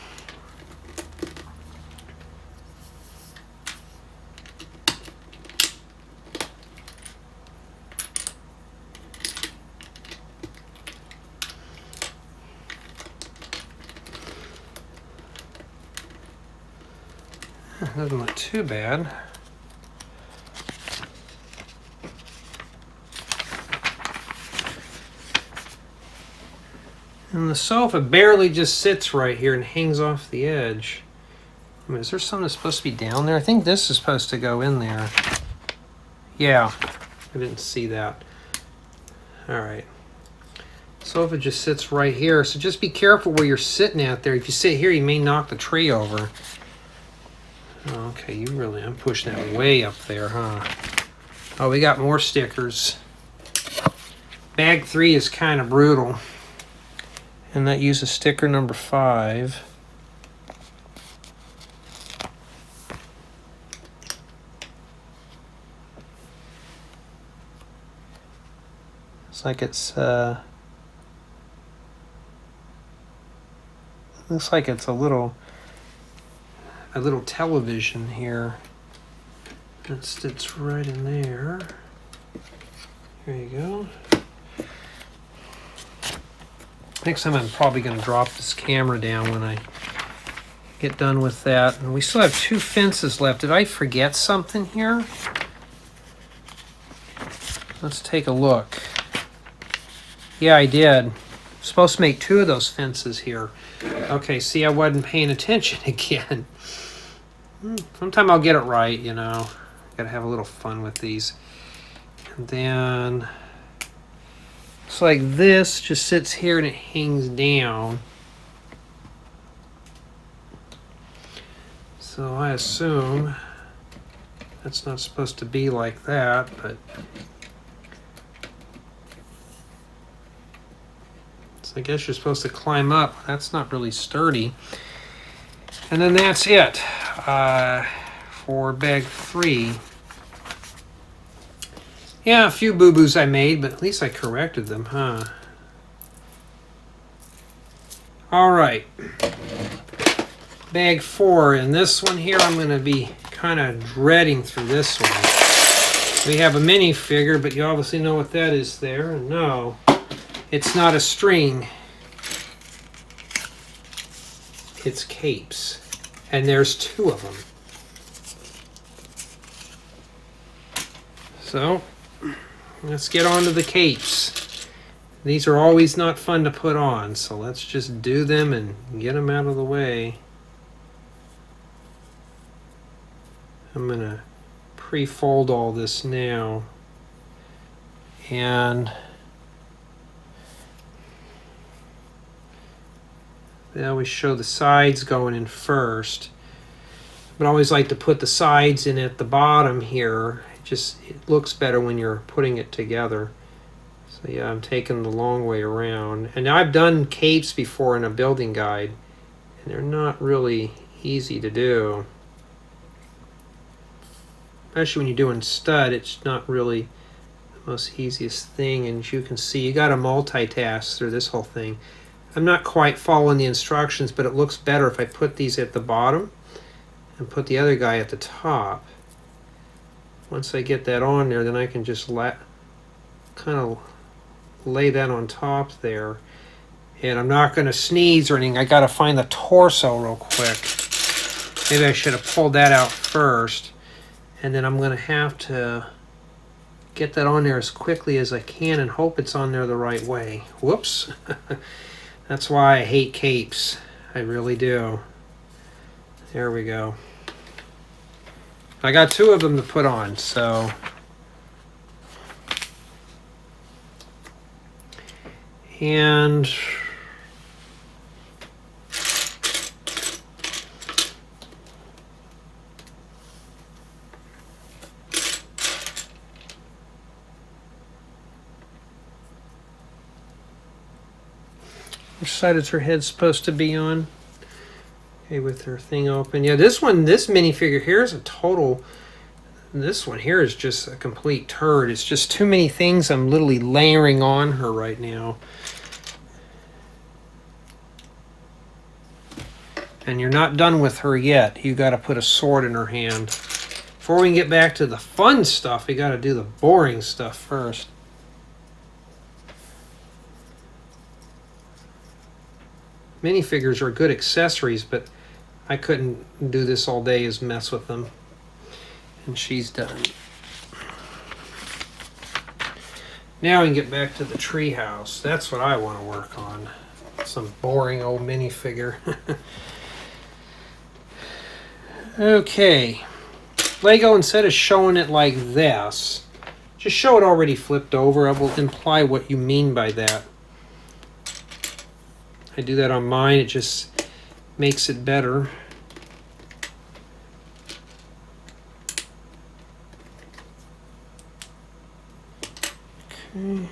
Doesn't look too bad. And the sofa barely just sits right here and hangs off the edge. I mean, is there something that's supposed to be down there? I think this is supposed to go in there. Yeah, I didn't see that. All right. Sofa just sits right here, so just be careful where you're sitting out there. If you sit here, you may knock the tree over. Okay, I'm pushing that way up there, huh? Oh, we got more stickers. Bag 3 is kind of brutal. And that uses sticker number 5. It's like looks like it's a little television here that sits right in there. There you go. Next time I'm probably going to drop this camera down when I get done with that. And we still have 2 fences left. Did I forget something here? Let's take a look. Yeah, I did. I'm supposed to make 2 of those fences here. Okay, see, I wasn't paying attention again. Sometime I'll get it right, you know. Gotta have a little fun with these. And then it's like this just sits here and it hangs down. So I assume that's not supposed to be like that, but so I guess you're supposed to climb up. That's not really sturdy. And then that's it for bag 3. Yeah, a few boo-boos I made, but at least I corrected them, huh? All right. Bag 4, and this one here I'm going to be kind of dreading through this one. We have a minifigure, but you obviously know what that is there. No, it's not a string. It's capes, and there's 2 of them. So let's get on to the capes. These are always not fun to put on, so let's just do them and get them out of the way. I'm going to pre-fold all this now, and they always show the sides going in first, but I always like to put the sides in at the bottom here. It looks better when you're putting it together. So yeah, I'm taking the long way around, and I've done capes before in a building guide, and they're not really easy to do. Especially when you're doing stud, it's not really the most easiest thing. And as you can see, you got to multitask through this whole thing. I'm not quite following the instructions, but it looks better if I put these at the bottom and put the other guy at the top. Once I get that on there, then I can just kind of lay that on top there. And I'm not going to sneeze or anything. I got to find the torso real quick. Maybe I should have pulled that out first. And then I'm going to have to get that on there as quickly as I can and hope it's on there the right way. Whoops. That's why I hate capes. I really do. There we go. I got 2 of them to put on, so. And which side is her head supposed to be on? Okay, with her thing open. Yeah, this minifigure here is a total... This one here is just a complete turd. It's just too many things I'm literally layering on her right now. And you're not done with her yet. You got to put a sword in her hand. Before we can get back to the fun stuff, we got to do the boring stuff first. Minifigures are good accessories, but I couldn't do this all day is mess with them. And she's done. Now we can get back to the tree house. That's what I want to work on. Some boring old minifigure. Okay. Lego, instead of showing it like this, just show it already flipped over. I will imply what you mean by that. I do that on mine. It just makes it better. Okay.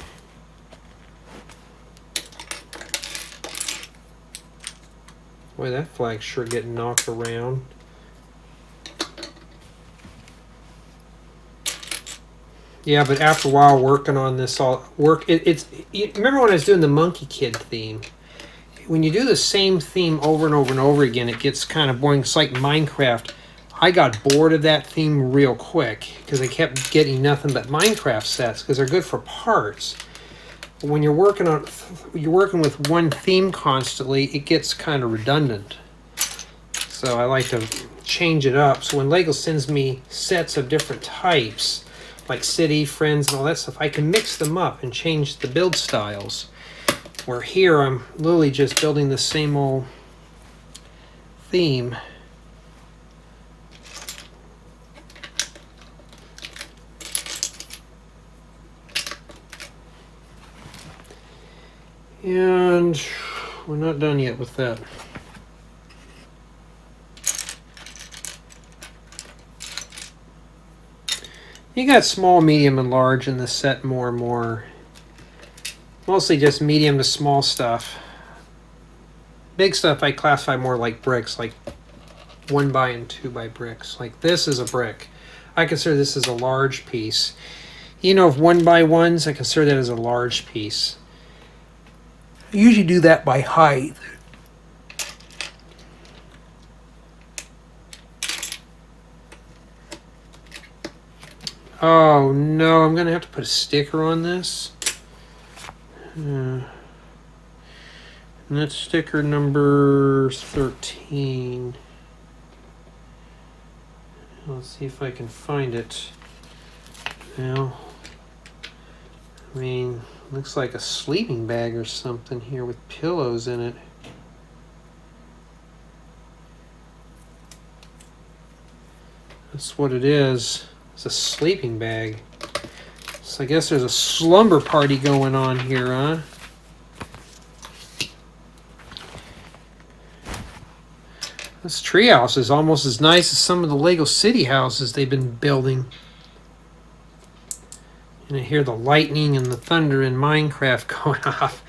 Boy, that flag's sure getting knocked around. Yeah, but after a while working on this, remember when I was doing the Monkey Kid theme? When you do the same theme over and over and over again, it gets kind of boring. It's like Minecraft. I got bored of that theme real quick because I kept getting nothing but Minecraft sets because they're good for parts. But when you're working with one theme constantly, it gets kind of redundant. So I like to change it up. So when Lego sends me sets of different types, like City, Friends, and all that stuff, I can mix them up and change the build styles. Where here I'm literally just building the same old theme. And we're not done yet with that. You got small, medium, and large in the set more and more. Mostly just medium to small stuff. Big stuff I classify more like bricks, like 1x and 2x bricks. Like this is a brick. I consider this as a large piece. You know, if 1x1s, I consider that as a large piece. I usually do that by height. Oh no, I'm gonna have to put a sticker on this. And that's sticker number 13. Let's see if I can find it. Now, I mean, looks like a sleeping bag or something here with pillows in it. That's what it is. It's a sleeping bag. So I guess there's a slumber party going on here, huh? This treehouse is almost as nice as some of the Lego City houses they've been building. And I hear the lightning and the thunder in Minecraft going off.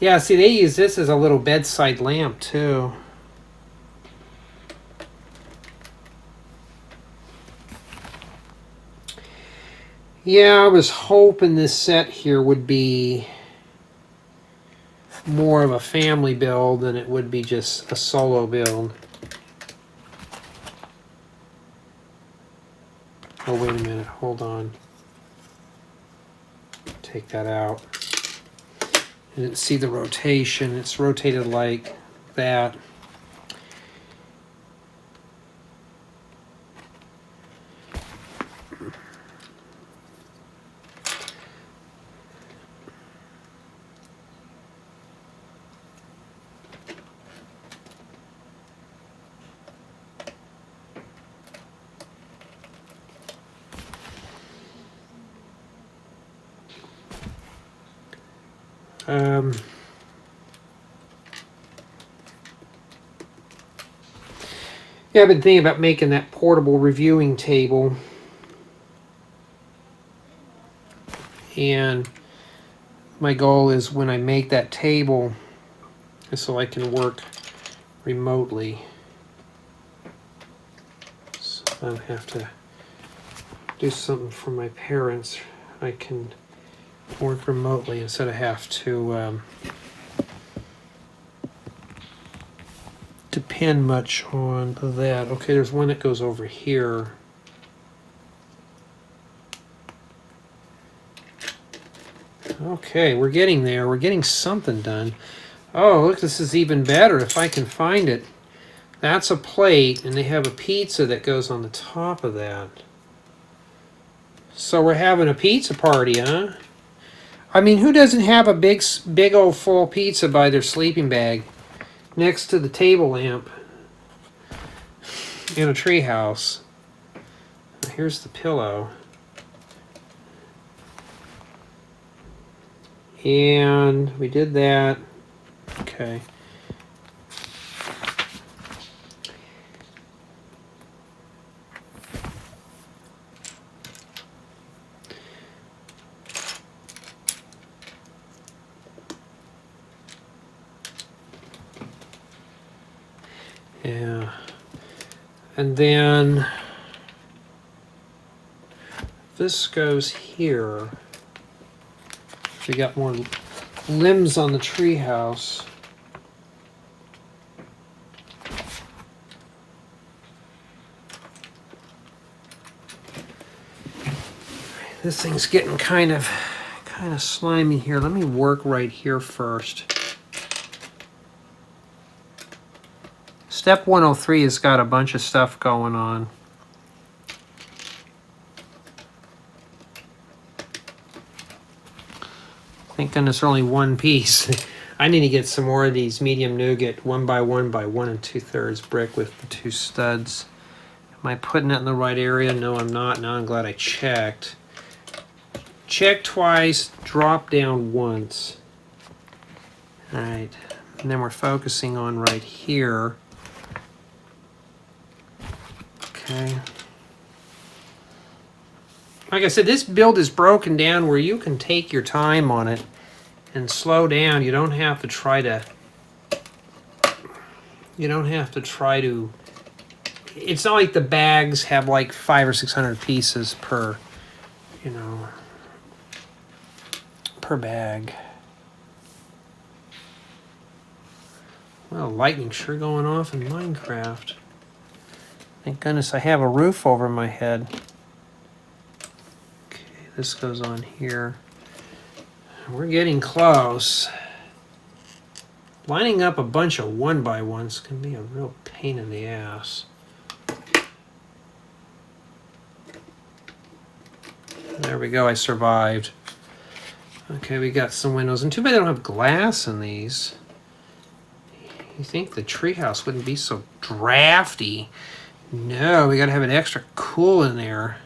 Yeah, see, they use this as a little bedside lamp, too. Yeah, I was hoping this set here would be more of a family build than it would be just a solo build. Oh, wait a minute. Hold on. Take that out. I didn't see the rotation. It's rotated like that. Yeah, I've been thinking about making that portable reviewing table. And my goal is when I make that table, so I can work remotely. So I don't have to do something for my parents. I can work remotely instead of have to depend much on that. Okay, there's one that goes over here. Okay, we're getting there. We're getting something done. Oh, look, this is even better if I can find it. That's a plate, and they have a pizza that goes on the top of that. So we're having a pizza party, huh? I mean, who doesn't have a big old full pizza by their sleeping bag next to the table lamp in a treehouse? Here's the pillow. And we did that. Okay. Yeah. And then this goes here. We got more limbs on the treehouse. This thing's getting kind of slimy here. Let me work right here first. Step 103 has got a bunch of stuff going on. Thank goodness only one piece. I need to get some more of these medium nougat 1 by 1 by 1 2/3 brick with the 2 studs. Am I putting it in the right area? No, I'm not. Now I'm glad I checked. Check twice, drop down once. All right, and then we're focusing on right here. Okay. Like I said, this build is broken down where you can take your time on it and slow down. You don't have to try to. It's not like the bags have like 500 or 600 pieces per, per bag. Well, lightning sure going off in Minecraft. Thank goodness I have a roof over my head. Okay, this goes on here. We're getting close. Lining up a bunch of 1x1s can be a real pain in the ass. There we go, I survived. Okay, we got some windows. And too bad they don't have glass in these. You think the treehouse wouldn't be so drafty. No, we gotta have it extra cool in there.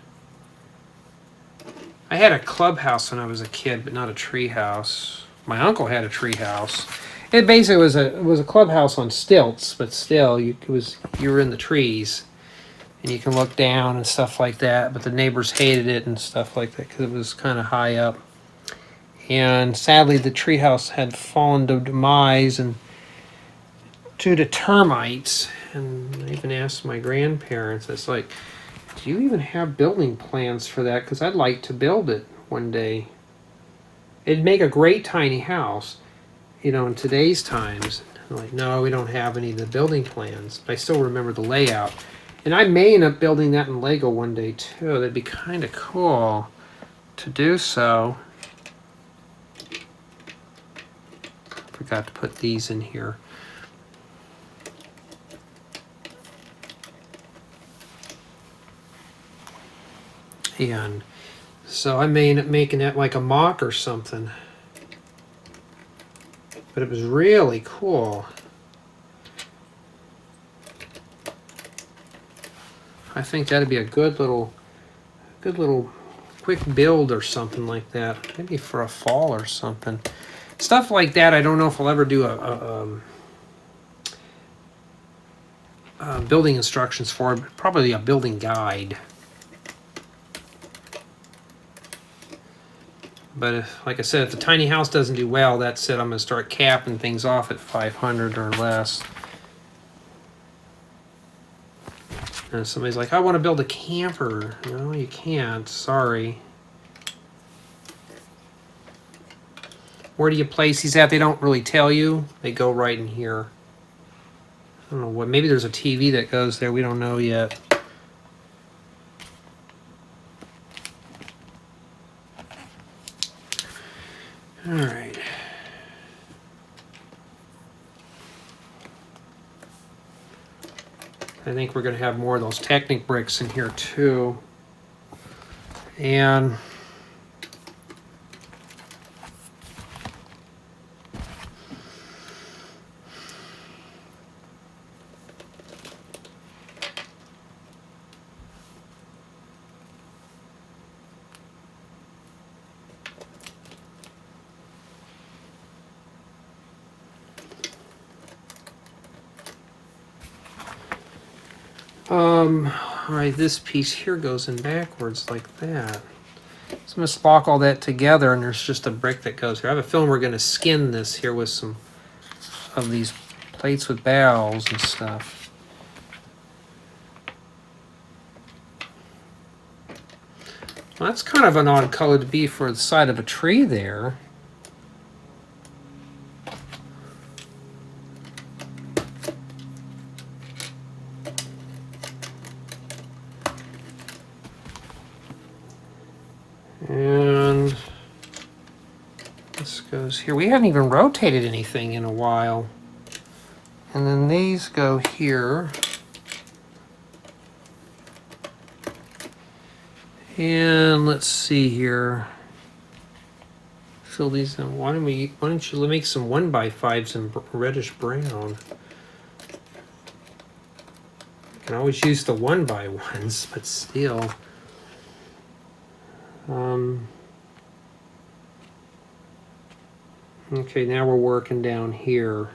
I had a clubhouse when I was a kid, but not a treehouse. My uncle had a treehouse. It basically was a clubhouse on stilts, but still, you were in the trees, and you can look down and stuff like that. But the neighbors hated it and stuff like that because it was kind of high up. And sadly, the treehouse had fallen to demise and due to termites. And I even asked my grandparents. It's like, do you even have building plans for that? Because I'd like to build it one day. It'd make a great tiny house. You know, in today's times, I'm like, no, we don't have any of the building plans. But I still remember the layout. And I may end up building that in Lego one day, too. That'd be kind of cool to do so. Forgot to put these in here. And so I may end up making that like a mock or something. But it was really cool. I think that'd be a good little quick build or something like that. Maybe for a fall or something. Stuff like that, I don't know if I'll ever do a building instructions for, but probably a building guide. But if, like I said, if the tiny house doesn't do well, that's it. I'm going to start capping things off at 500 or less. And somebody's like, I want to build a camper. No, you can't. Sorry. Where do you place these at? They don't really tell you. They go right in here. I don't know what. Maybe there's a TV that goes there. We don't know yet. All right. I think we're going to have more of those Technic bricks in here too. And all right, this piece here goes in backwards like that. So I'm going to lock all that together, and there's just a brick that goes here. I have a feeling we're going to skin this here with some of these plates with barrels and stuff. Well, that's kind of an odd color to be for the side of a tree there. And this goes here. We haven't even rotated anything in a while. And then these go here. And let's see here. Fill these in. Why don't you make some 1x5s in reddish brown? You can always use the 1x1s, but still. Okay, now we're working down here.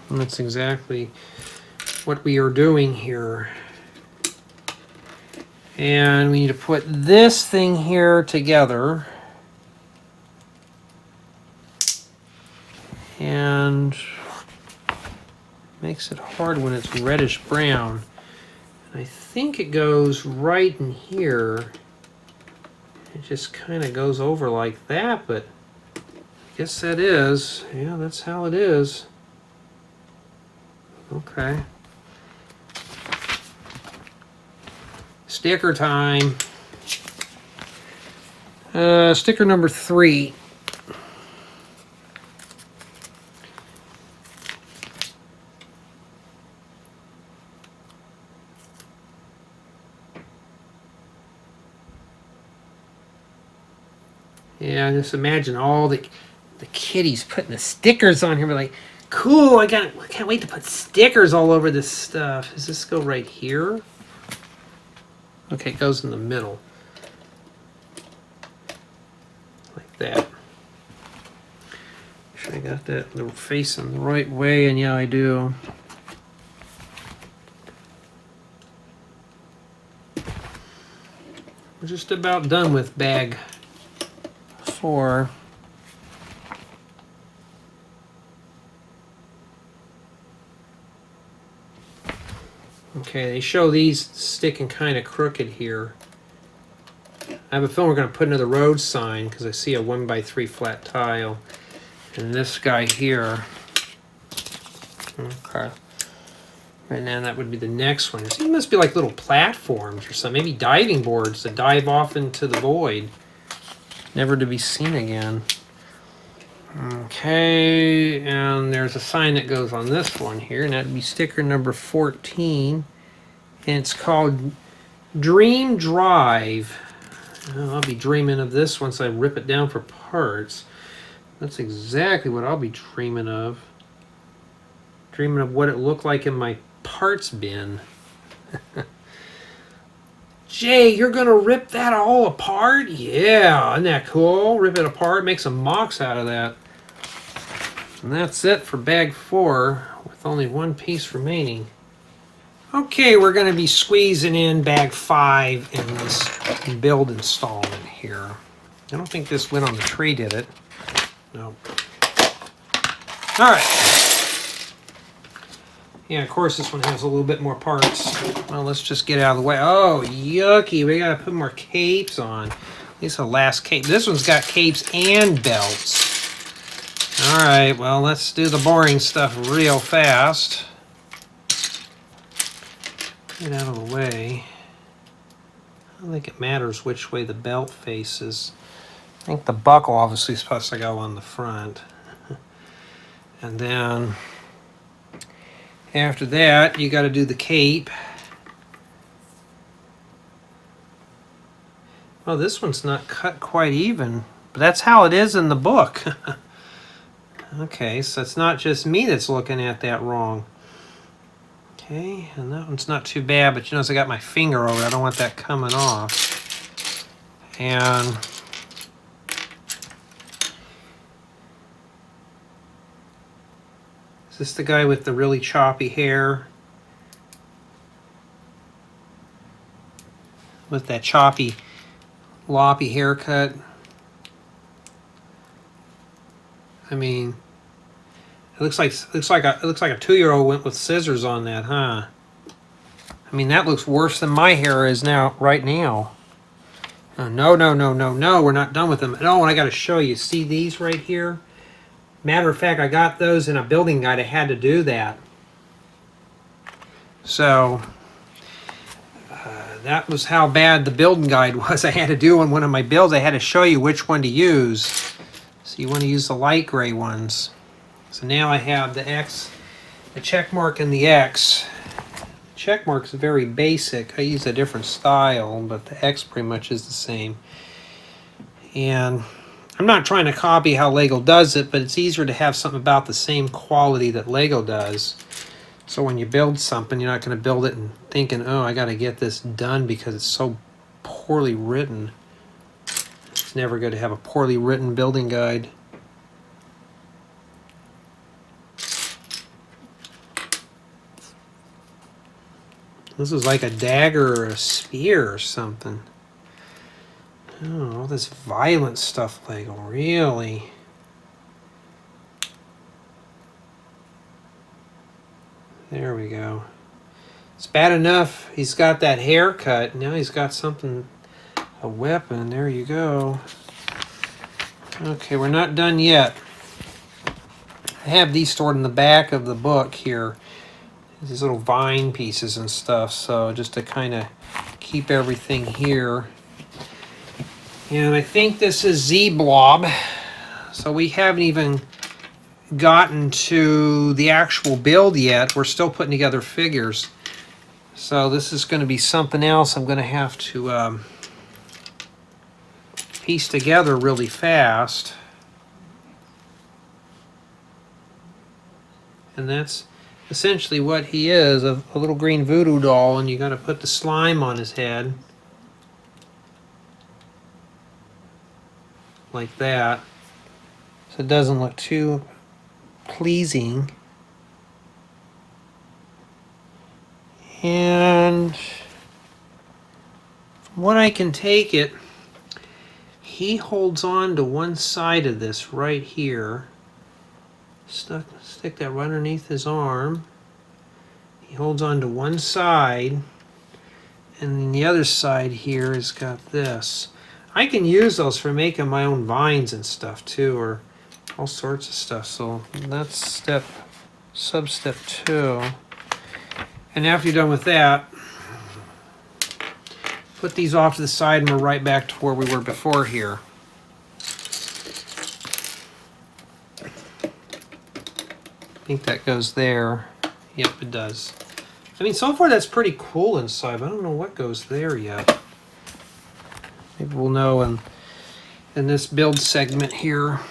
And that's exactly what we are doing here. And we need to put this thing here together. and makes it hard when it's reddish brown. And I think it goes right in here. It just kind of goes over like that, but I guess that is. Yeah, that's how it is. Okay. Sticker time. Sticker number 3. Yeah, just imagine all the kiddies putting the stickers on here. We're like, cool, I can't wait to put stickers all over this stuff. Does this go right here? Okay, it goes in the middle. Like that. Make sure I got that little facing the right way, and yeah, I do. We're just about done with bag 4. Okay, they show these sticking kind of crooked here. I have a feeling we're going to put another road sign because I see a 1x3 flat tile. And this guy here. Okay. And then that would be the next one. These must be like little platforms or something. Maybe diving boards that dive off into the void. Never to be seen again. Okay, and there's a sign that goes on this one here, and that'd be sticker number 14. And it's called Dream Drive. I'll be dreaming of this once I rip it down for parts. That's exactly what I'll be dreaming of. Dreaming of what it looked like in my parts bin. Jay, you're gonna rip that all apart? Yeah, isn't that cool? Rip it apart, make some mocks out of that. And that's it for bag 4, with only one piece remaining. Okay, we're gonna be squeezing in bag 5 in this build installment here. I don't think this went on the tree, did it? No. All right. Yeah, of course this one has a little bit more parts. Well, let's just get out of the way. Oh, yucky. We gotta put more capes on. At least the last cape. This one's got capes and belts. All right, well, let's do the boring stuff real fast. Get out of the way. I don't think it matters which way the belt faces. I think the buckle obviously is supposed to go on the front. And then after that, you got to do the cape. Oh, this one's not cut quite even, but that's how it is in the book. Okay, so it's not just me that's looking at that wrong. Okay, and that one's not too bad, but you notice I got my finger over it. I don't want that coming off. And is this the guy with the really choppy hair? With that choppy, loppy haircut? I mean, it looks like a 2-year-old went with scissors on that, huh? I mean, that looks worse than my hair is now, right now. Oh, no, we're not done with them. Oh, and I got to show you. See these right here? Matter of fact, I got those in a building guide. I had to do that. So, that was how bad the building guide was. I had to do on one of my builds. I had to show you which one to use. So you want to use the light gray ones. So now I have the X, the check mark and the X. The check mark is very basic. I use a different style, but the X pretty much is the same. And I'm not trying to copy how LEGO does it, but it's easier to have something about the same quality that LEGO does. So when you build something, you're not going to build it and thinking, oh, I got to get this done because it's so poorly written. It's never good to have a poorly written building guide. This is like a dagger or a spear or something. Oh, all this violent stuff, LEGO, really? There we go. It's bad enough he's got that haircut. Now he's got something, a weapon. There you go. Okay, we're not done yet. I have these stored in the back of the book here. These little vine pieces and stuff. So just to kind of keep everything here. And I think this is Z-Blob. So we haven't even gotten to the actual build yet. We're still putting together figures. So this is going to be something else I'm going to have to piece together really fast. And that's essentially what he is, a little green voodoo doll, and you got to put the slime on his head. Like that. So it doesn't look too pleasing. And from what I can take it, he holds on to one side of this right here. Stick that right underneath his arm. He holds on to one side, and then the other side here has got this. I can use those for making my own vines and stuff too, or all sorts of stuff. So that's sub-step 2. And after you're done with that, put these off to the side and we're right back to where we were before here. I think that goes there. Yep, it does. I mean, so far that's pretty cool inside, but I don't know what goes there yet. Maybe we'll know in this build segment here.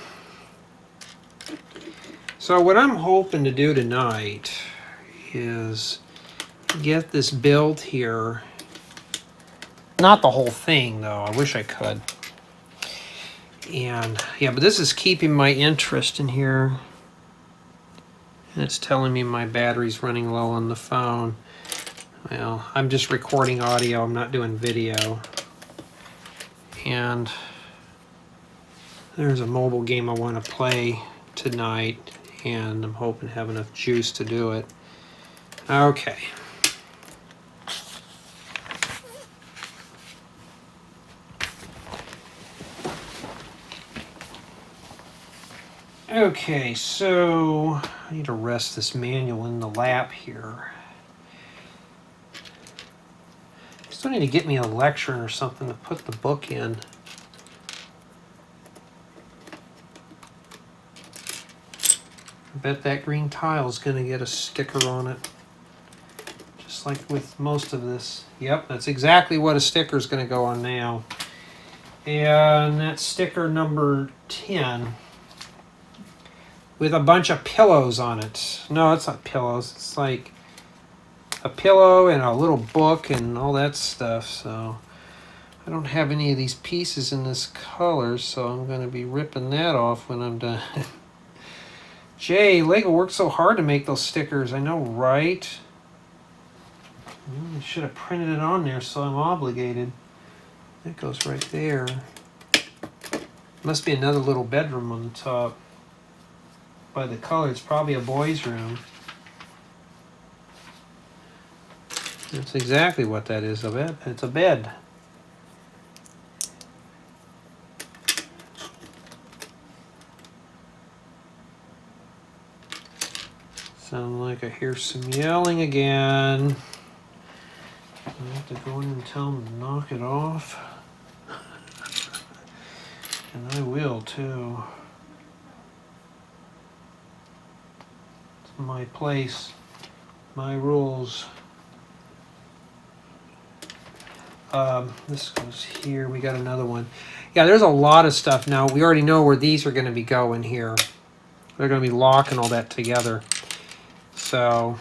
So what I'm hoping to do tonight is get this built here. Not the whole thing, though. I wish I could. And yeah, but this is keeping my interest in here. And it's telling me my battery's running low on the phone. Well, I'm just recording audio. I'm not doing video. And there's a mobile game I want to play tonight. And I'm hoping to have enough juice to do it. Okay. Okay, so I need to rest this manual in the lap here. I still need to get me a lectern or something to put the book in. I bet that green tile is going to get a sticker on it. Just like with most of this. Yep, that's exactly what a sticker is going to go on now. And that's sticker number 10. With a bunch of pillows on it. No, it's not pillows. It's like a pillow and a little book and all that stuff. So I don't have any of these pieces in this color, so I'm going to be ripping that off when I'm done. Jay, LEGO worked so hard to make those stickers. I know, right? I should have printed it on there, so I'm obligated. That goes right there. Must be another little bedroom on the top. By the color, it's probably a boy's room. That's exactly what that is, a bed. It's a bed. Sound like I hear some yelling again. I have to go in and tell them to knock it off. And I will too. My place, my rules. This goes here. We got another one. Yeah, there's a lot of stuff now. We already know where these are going to be going here. They're going to be locking all that together. So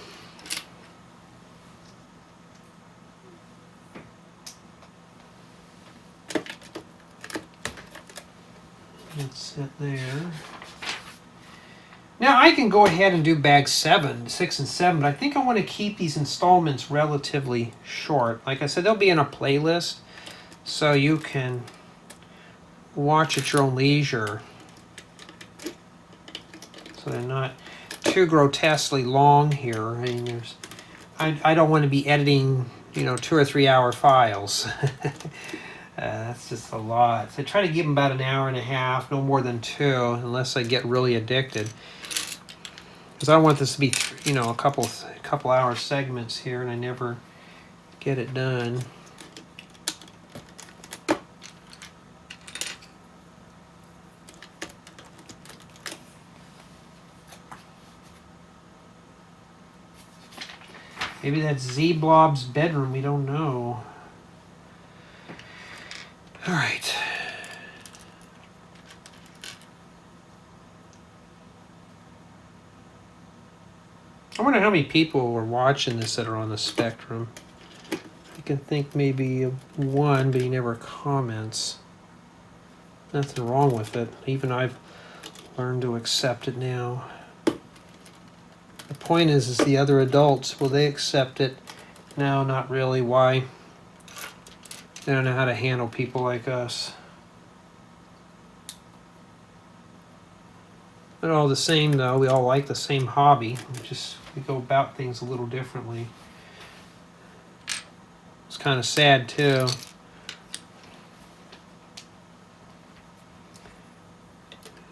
let's sit there. Now I can go ahead and do bag 6 and 7, but I think I want to keep these installments relatively short. Like I said, they'll be in a playlist, so you can watch at your own leisure. So they're not too grotesquely long here. I mean, I don't want to be editing, you know, 2 or 3 hour files. That's just a lot. So I try to give them about an hour and a half, no more than 2, unless I get really addicted. Because I want this to be, you know, a couple hour segments here, and I never get it done. Maybe that's Z-Blob's bedroom, we don't know. All right. I wonder how many people are watching this that are on the spectrum. I can think maybe of one, but he never comments. Nothing wrong with it. Even I've learned to accept it now. The point is the other adults, will they accept it? No, not really. Why? They don't know how to handle people like us. But all the same, though, we all like the same hobby. We go about things a little differently. It's kind of sad, too.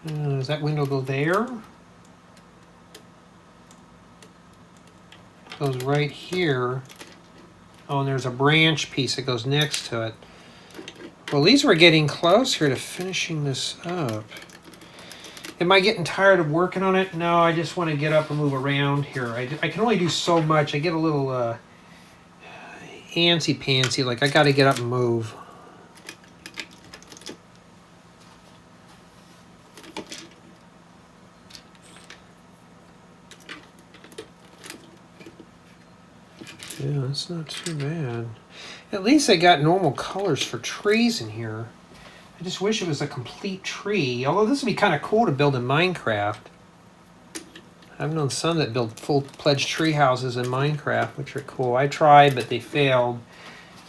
Does that window go there? Goes right here. Oh, and there's a branch piece that goes next to it. Well, at least we're getting close here to finishing this up. Am I getting tired of working on it? No, I just want to get up and move around here. I can only do so much. I get a little antsy-pantsy, like I got to get up and move. Yeah, that's not too bad. At least I got normal colors for trees in here. I just wish it was a complete tree. Although this would be kind of cool to build in Minecraft. I've known some that build full-fledged tree houses in Minecraft, which are cool. I tried, but they failed.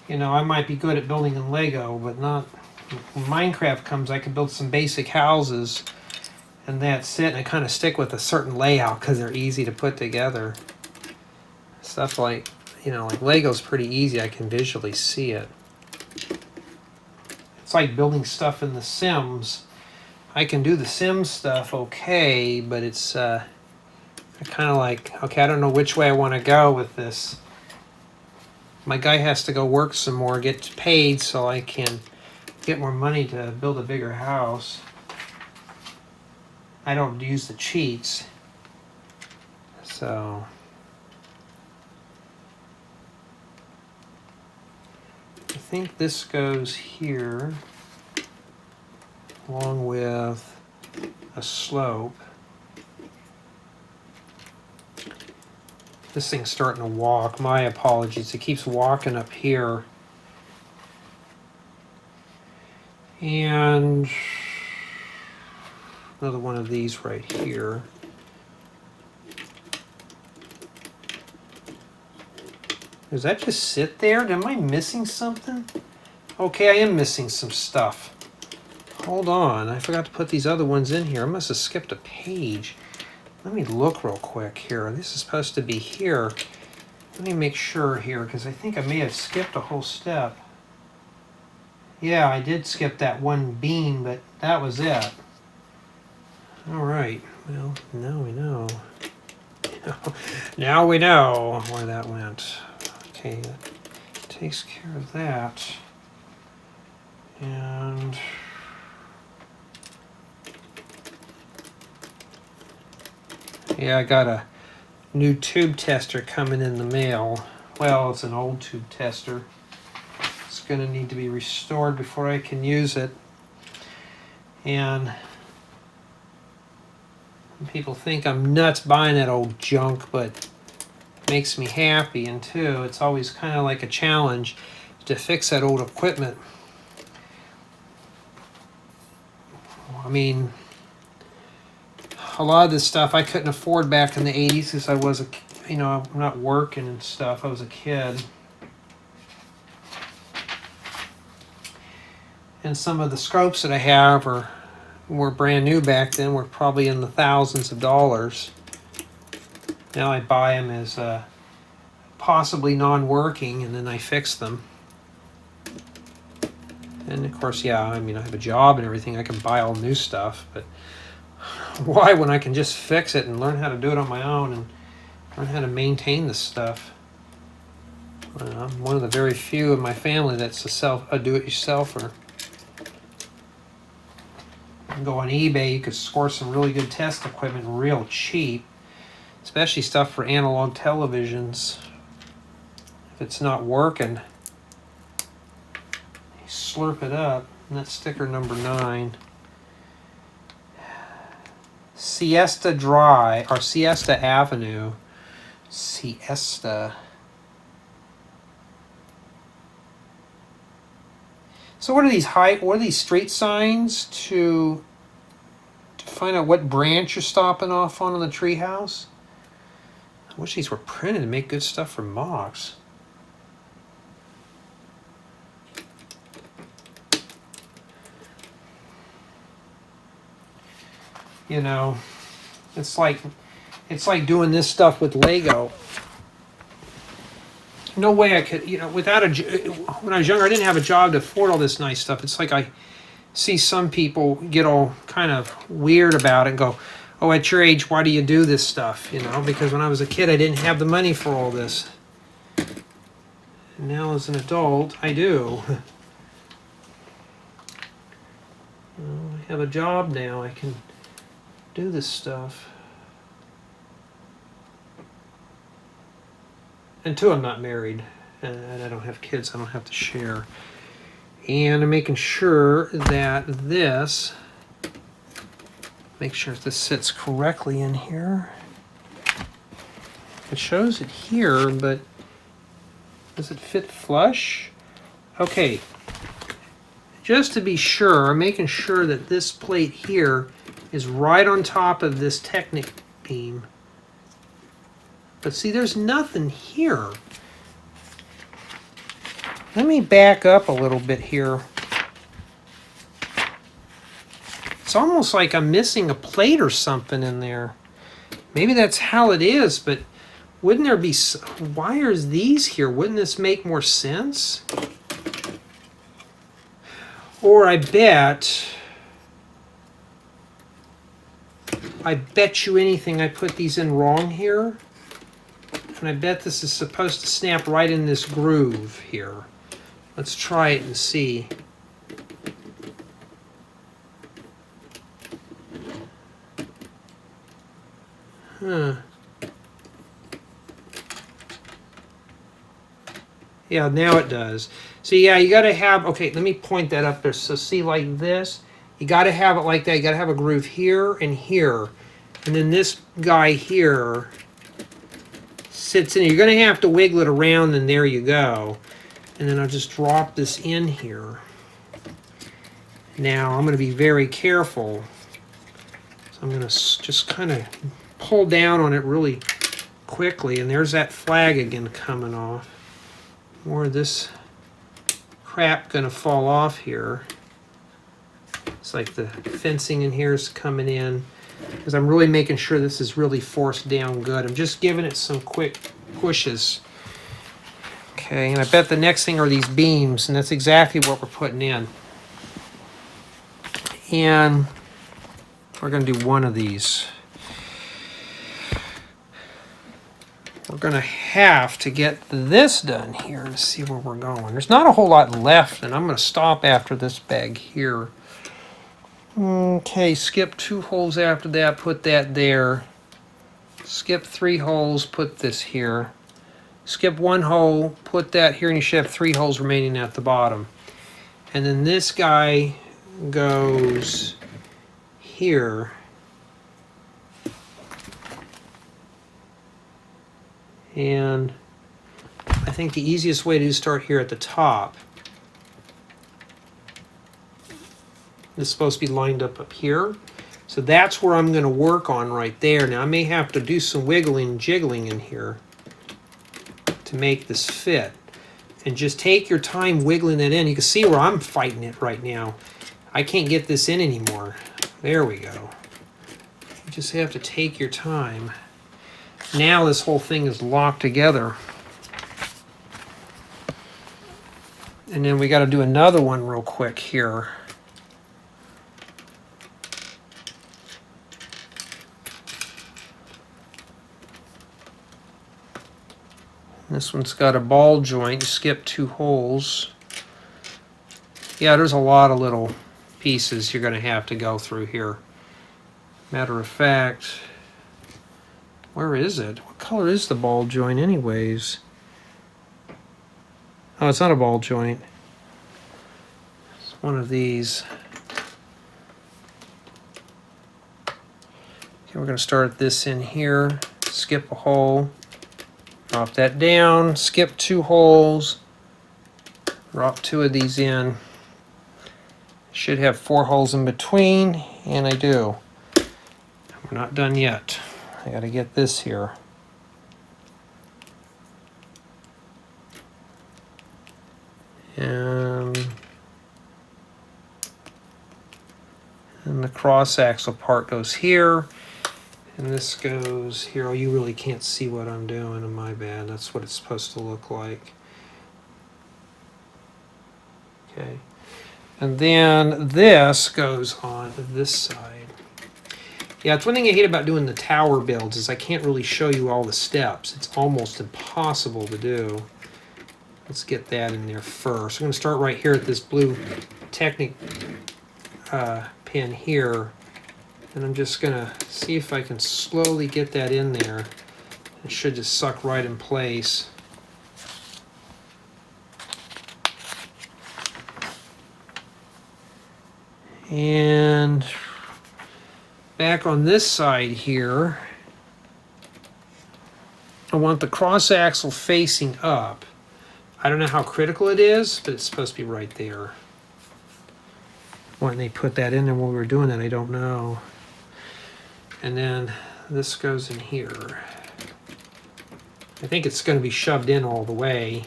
You know, I might be good at building in Lego, but not... When Minecraft comes, I can build some basic houses, and that's it. And I kind of stick with a certain layout because they're easy to put together. Stuff like, you know, like Lego's pretty easy. I can visually see it. It's like building stuff in The Sims. I can do the Sims stuff okay, but it's kind of like, okay, I don't know which way I want to go with this. My guy has to go work some more, get paid so I can get more money to build a bigger house. I don't use the cheats. So... I think this goes here along with a slope. This thing's starting to walk. My apologies. It keeps walking up here. And another one of these right here. Does that just sit there? Am I missing something? Okay, I am missing some stuff. Hold on, I forgot to put these other ones in here. I must have skipped a page. Let me look real quick here. This is supposed to be here. Let me make sure here, because I think I may have skipped a whole step. Yeah, I did skip that one beam, but that was it. All right, well, now we know. Now we know where that went. Okay, that takes care of that. And yeah, I got a new tube tester coming in the mail. Well, it's an old tube tester. It's going to need to be restored before I can use it. And people think I'm nuts buying that old junk, but makes me happy, and too, it's always kind of like a challenge to fix that old equipment. I mean, a lot of this stuff I couldn't afford back in the 80s because I was I'm not working and stuff. I was a kid. And some of the scopes that I have were brand new back then, were probably in the thousands of dollars. Now I buy them as possibly non-working, and then I fix them. And of course, yeah, I mean, I have a job and everything. I can buy all new stuff, but why when I can just fix it and learn how to do it on my own and learn how to maintain this stuff? I'm one of the very few in my family that's a do-it-yourselfer. You can go on eBay, you could score some really good test equipment real cheap, especially stuff for analog televisions. If it's not working, you slurp it up. And that's sticker number 9. Siesta Drive, or Siesta Avenue. Siesta. So what are these street signs to find out what branch you're stopping off on the treehouse? I wish these were printed to make good stuff for mocks. You know, it's like doing this stuff with Lego. No way I could, without when I was younger, I didn't have a job to afford all this nice stuff. It's like I see some people get all kind of weird about it and go, oh, at your age, why do you do this stuff? Because when I was a kid, I didn't have the money for all this. And now as an adult, I do. I have a job now. I can do this stuff. And 2, I'm not married, and I don't have kids. I don't have to share. And I'm making sure that make sure this sits correctly in here. It shows it here, but does it fit flush? Okay, just to be sure, I'm making sure that this plate here is right on top of this Technic beam. But see, there's nothing here. Let me back up a little bit here. It's almost like I'm missing a plate or something in there. Maybe that's how it is, but wouldn't there be wires these here? Wouldn't this make more sense? Or I bet you anything I put these in wrong here. And I bet this is supposed to snap right in this groove here. Let's try it and see. Huh. Yeah, now it does. So yeah, you got to have, okay, let me point that up there. So see, like this, you got to have it like that. You got to have a groove here and here. And then this guy here sits in. You're going to have to wiggle it around, and there you go. And then I'll just drop this in here. Now I'm going to be very careful. So I'm going to just kind of pull down on it really quickly, and there's that flag again coming off. More of this crap going to fall off here. It's like the fencing in here is coming in, because I'm really making sure this is really forced down good. I'm just giving it some quick pushes. Okay, and I bet the next thing are these beams, and that's exactly what we're putting in. And we're going to do one of these. We're going to have to get this done here to see where we're going. There's not a whole lot left, and I'm going to stop after this bag here. Okay, skip 2 holes after that, put that there. Skip 3 holes, put this here. Skip 1 hole, put that here, and you should have 3 holes remaining at the bottom. And then this guy goes here. And I think the easiest way to start here at the top. This is supposed to be lined up here. So that's where I'm going to work on right there. Now I may have to do some wiggling and jiggling in here to make this fit. And just take your time wiggling it in. You can see where I'm fighting it right now. I can't get this in anymore. There we go. You just have to take your time. Now this whole thing is locked together. And then we got to do another one real quick here. This one's got a ball joint. You skip 2 holes. Yeah, there's a lot of little pieces you're going to have to go through here. Matter of fact, where is it? What color is the ball joint anyways? Oh, it's not a ball joint. It's one of these. Okay, we're going to start this in here. Skip a hole. Drop that down, skip 2 holes, drop 2 of these in. Should have 4 holes in between, and I do. We're not done yet. I gotta get this here. And the cross axle part goes here. And this goes here. Oh, you really can't see what I'm doing. Oh, my bad. That's what it's supposed to look like. Okay. And then this goes on this side. Yeah, it's one thing I hate about doing the tower builds is I can't really show you all the steps. It's almost impossible to do. Let's get that in there first. I'm going to start right here at this blue Technic pin here. And I'm just going to see if I can slowly get that in there. It should just suck right in place. And back on this side here, I want the cross axle facing up. I don't know how critical it is, but it's supposed to be right there. When they put that in there when we were doing that, I don't know. And then this goes in here. I think it's going to be shoved in all the way.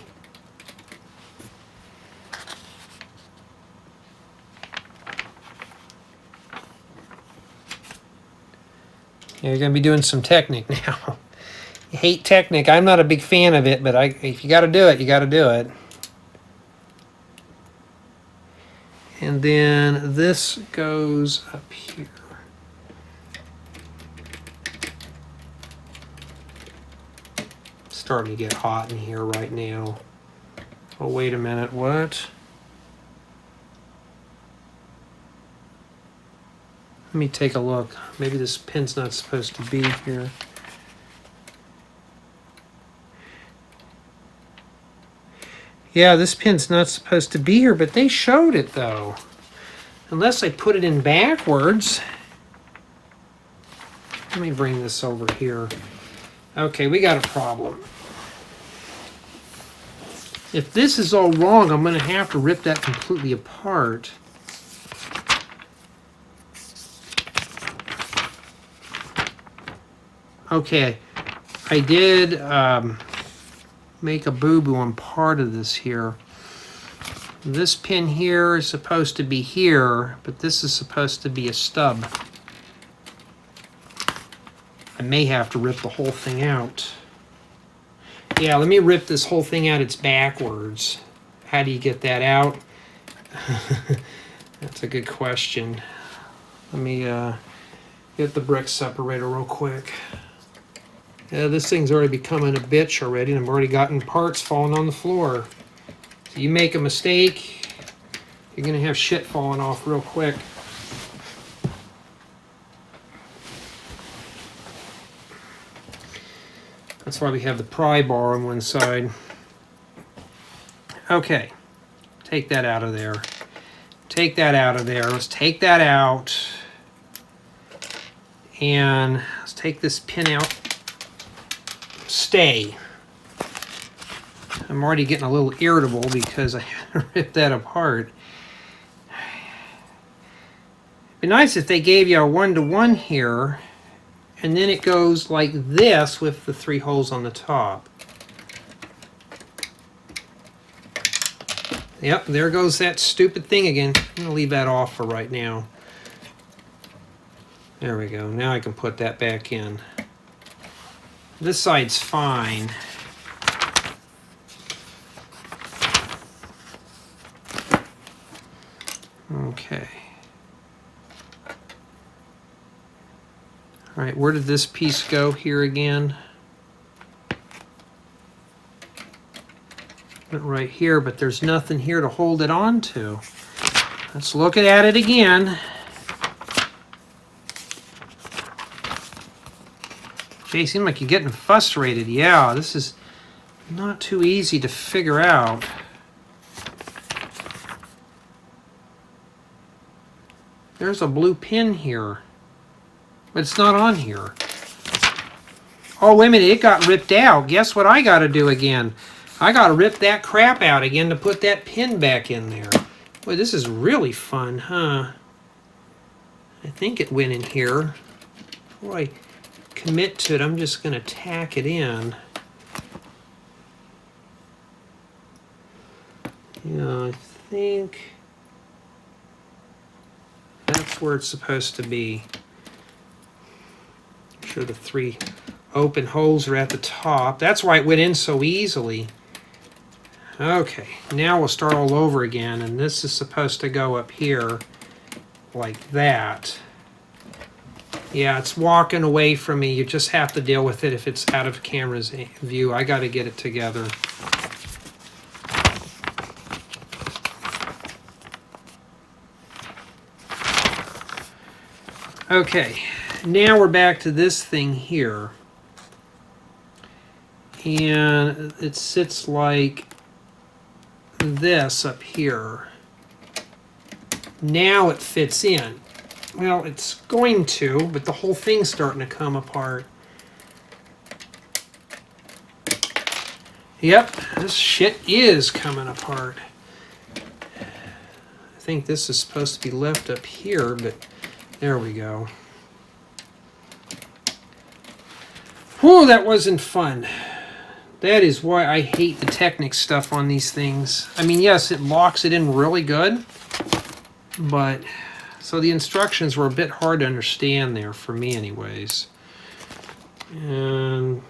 Yeah, you're going to be doing some Technic now. You hate Technic. I'm not a big fan of it, but if you got to do it, you got to do it. And then this goes up here. Starting to get hot in here right now. Oh, wait a minute, what? Let me take a look. Maybe this pin's not supposed to be here. Yeah, this pin's not supposed to be here, but they showed it though. Unless I put it in backwards. Let me bring this over here. Okay, we got a problem. If this is all wrong, I'm going to have to rip that completely apart. Okay, I did make a boo-boo on part of this here. This pin here is supposed to be here, but this is supposed to be a stub. I may have to rip the whole thing out. Yeah, let me rip this whole thing out. It's backwards. How do you get that out? That's a good question. Let me get the brick separator real quick. Yeah, this thing's already becoming a bitch already, and I've already gotten parts falling on the floor. So you make a mistake, you're going to have shit falling off real quick. That's why we have the pry bar on one side. Okay, take that out of there. Take that out of there. Let's take that out. And let's take this pin out. Stay. I'm already getting a little irritable because I ripped that apart. It'd be nice if they gave you a 1-to-1 here, and then it goes like this with the 3 holes on the top. Yep, there goes that stupid thing again. I'm going to leave that off for right now. There we go. Now I can put that back in. This side's fine. Okay. All right, where did this piece go here again? Went right here, but there's nothing here to hold it on to. Let's look at it again. Jay, seems like you're getting frustrated. Yeah, this is not too easy to figure out. There's a blue pin here, but it's not on here. Oh, wait a minute, it got ripped out. Guess what I gotta do again? I gotta rip that crap out again to put that pin back in there. Boy, this is really fun, huh? I think it went in here. Before I commit to it, I'm just gonna tack it in. Yeah, I think that's where it's supposed to be. I'm sure the 3 open holes are at the top. That's why it went in so easily. Okay, now we'll start all over again, and this is supposed to go up here like that. Yeah, it's walking away from me. You just have to deal with it if it's out of camera's view. I got to get it together. Okay, now we're back to this thing here. And it sits like this up here. Now it fits in. Well, it's going to, but the whole thing's starting to come apart. Yep, this shit is coming apart. I think this is supposed to be left up here, but there we go. Whew, that wasn't fun. That is why I hate the Technic stuff on these things. I mean, yes, it locks it in really good, but so the instructions were a bit hard to understand there for me anyways. And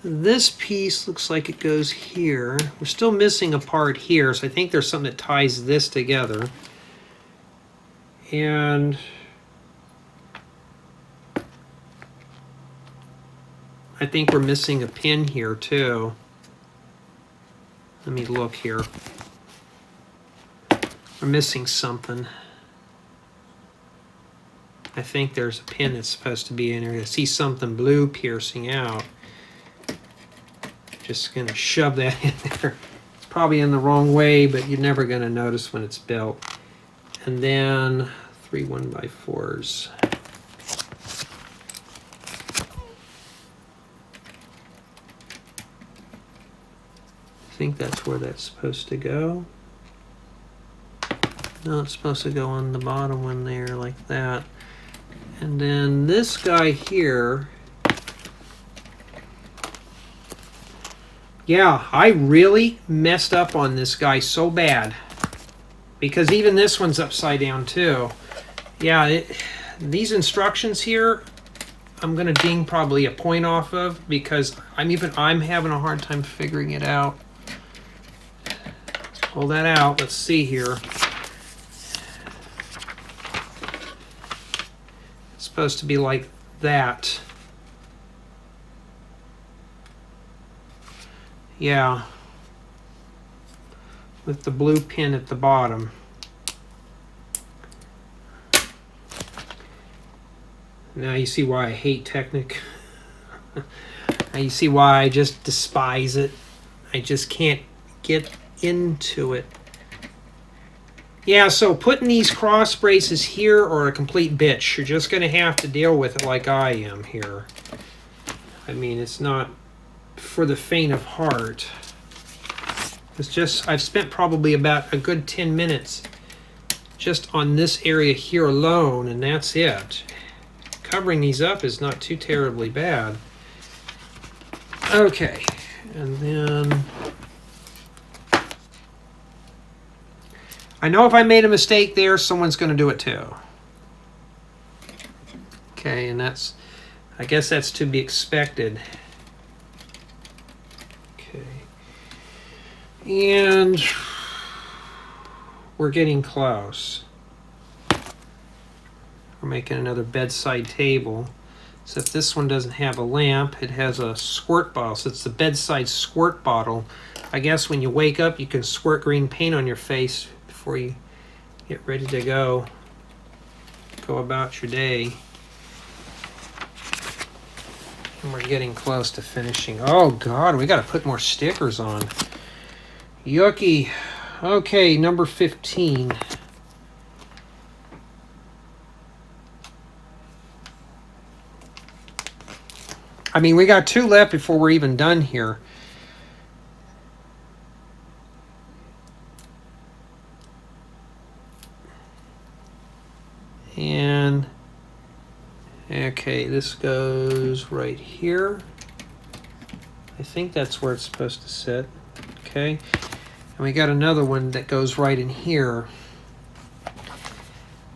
this piece looks like it goes here. We're still missing a part here, so I think there's something that ties this together. And I think we're missing a pin here too. Let me look here. We're missing something. I think there's a pin that's supposed to be in there. I see something blue piercing out. Just gonna shove that in there. It's probably in the wrong way, but you're never gonna notice when it's built. And then 3 1x4s. I think that's where that's supposed to go. No, it's supposed to go on the bottom one there like that. And then this guy here. Yeah, I really messed up on this guy so bad. Because even this one's upside down too. Yeah, these instructions here, I'm gonna ding probably a point off of because I'm having a hard time figuring it out. Let's pull that out. Let's see here. It's supposed to be like that. Yeah. With the blue pin at the bottom. Now you see why I hate Technic. Now you see why I just despise it. I just can't get into it. Yeah, so putting these cross braces here are a complete bitch. You're just going to have to deal with it like I am here. I mean, it's not for the faint of heart. It's just, I've spent probably about a good 10 minutes just on this area here alone, and that's it. Covering these up is not too terribly bad. Okay, and then I know if I made a mistake there, someone's going to do it too. Okay, and that's I guess that's to be expected. Okay. And we're getting close. We're making another bedside table. Except this one doesn't have a lamp. It has a squirt bottle. So it's the bedside squirt bottle. I guess when you wake up, you can squirt green paint on your face before you get ready to go about your day. And we're getting close to finishing. Oh God, we got to put more stickers on. Yucky. Okay, number 15. I mean, we got 2 left before we're even done here. And okay, this goes right here. I think that's where it's supposed to sit. Okay, and we got another one that goes right in here.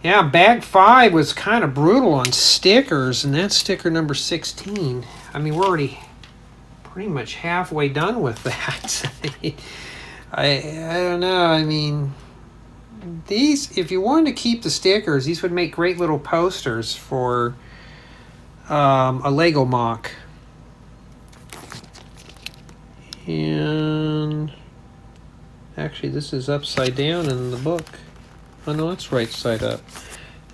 Yeah, bag 5 was kind of brutal on stickers, and that's sticker number 16. I mean, we're already pretty much halfway done with that. I don't know. I mean, these, if you wanted to keep the stickers, these would make great little posters for a Lego mock. And actually, this is upside down in the book. Oh no, it's right side up.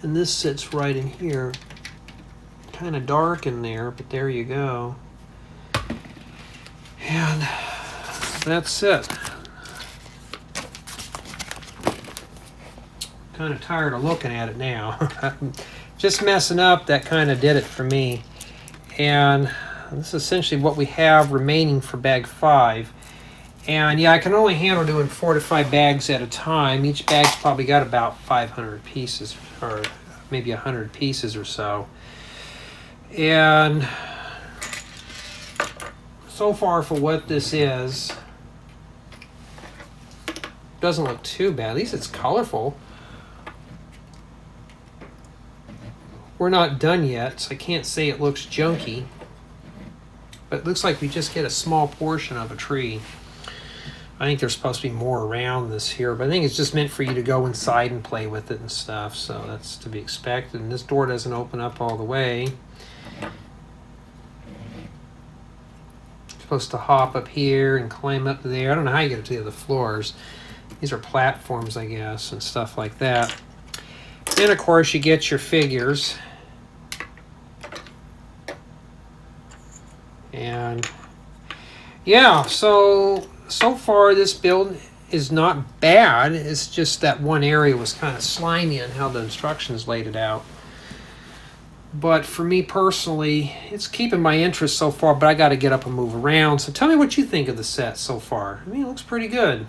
And this sits right in here. Kind of dark in there, but there you go. And that's it. Kind of tired of looking at it now. Just messing up, that kind of did it for me. And this is essentially what we have remaining for bag 5. And yeah, I can only handle doing 4 to 5 bags at a time. Each bag's probably got about 500 pieces, or maybe 100 pieces or so. And so far for what this is, doesn't look too bad. At least it's colorful. We're not done yet, so I can't say it looks junky. But it looks like we just get a small portion of a tree. I think there's supposed to be more around this here, but I think it's just meant for you to go inside and play with it and stuff, so that's to be expected. And this door doesn't open up all the way. Supposed to hop up here and climb up there. I don't know how you get up to the other floors. These are platforms, I guess, and stuff like that. Then, of course, you get your figures. And yeah, so far this build is not bad. It's just that one area was kind of slimy on how the instructions laid it out. But for me personally, it's keeping my interest so far, but I got to get up and move around. So tell me what you think of the set so far. I mean, it looks pretty good.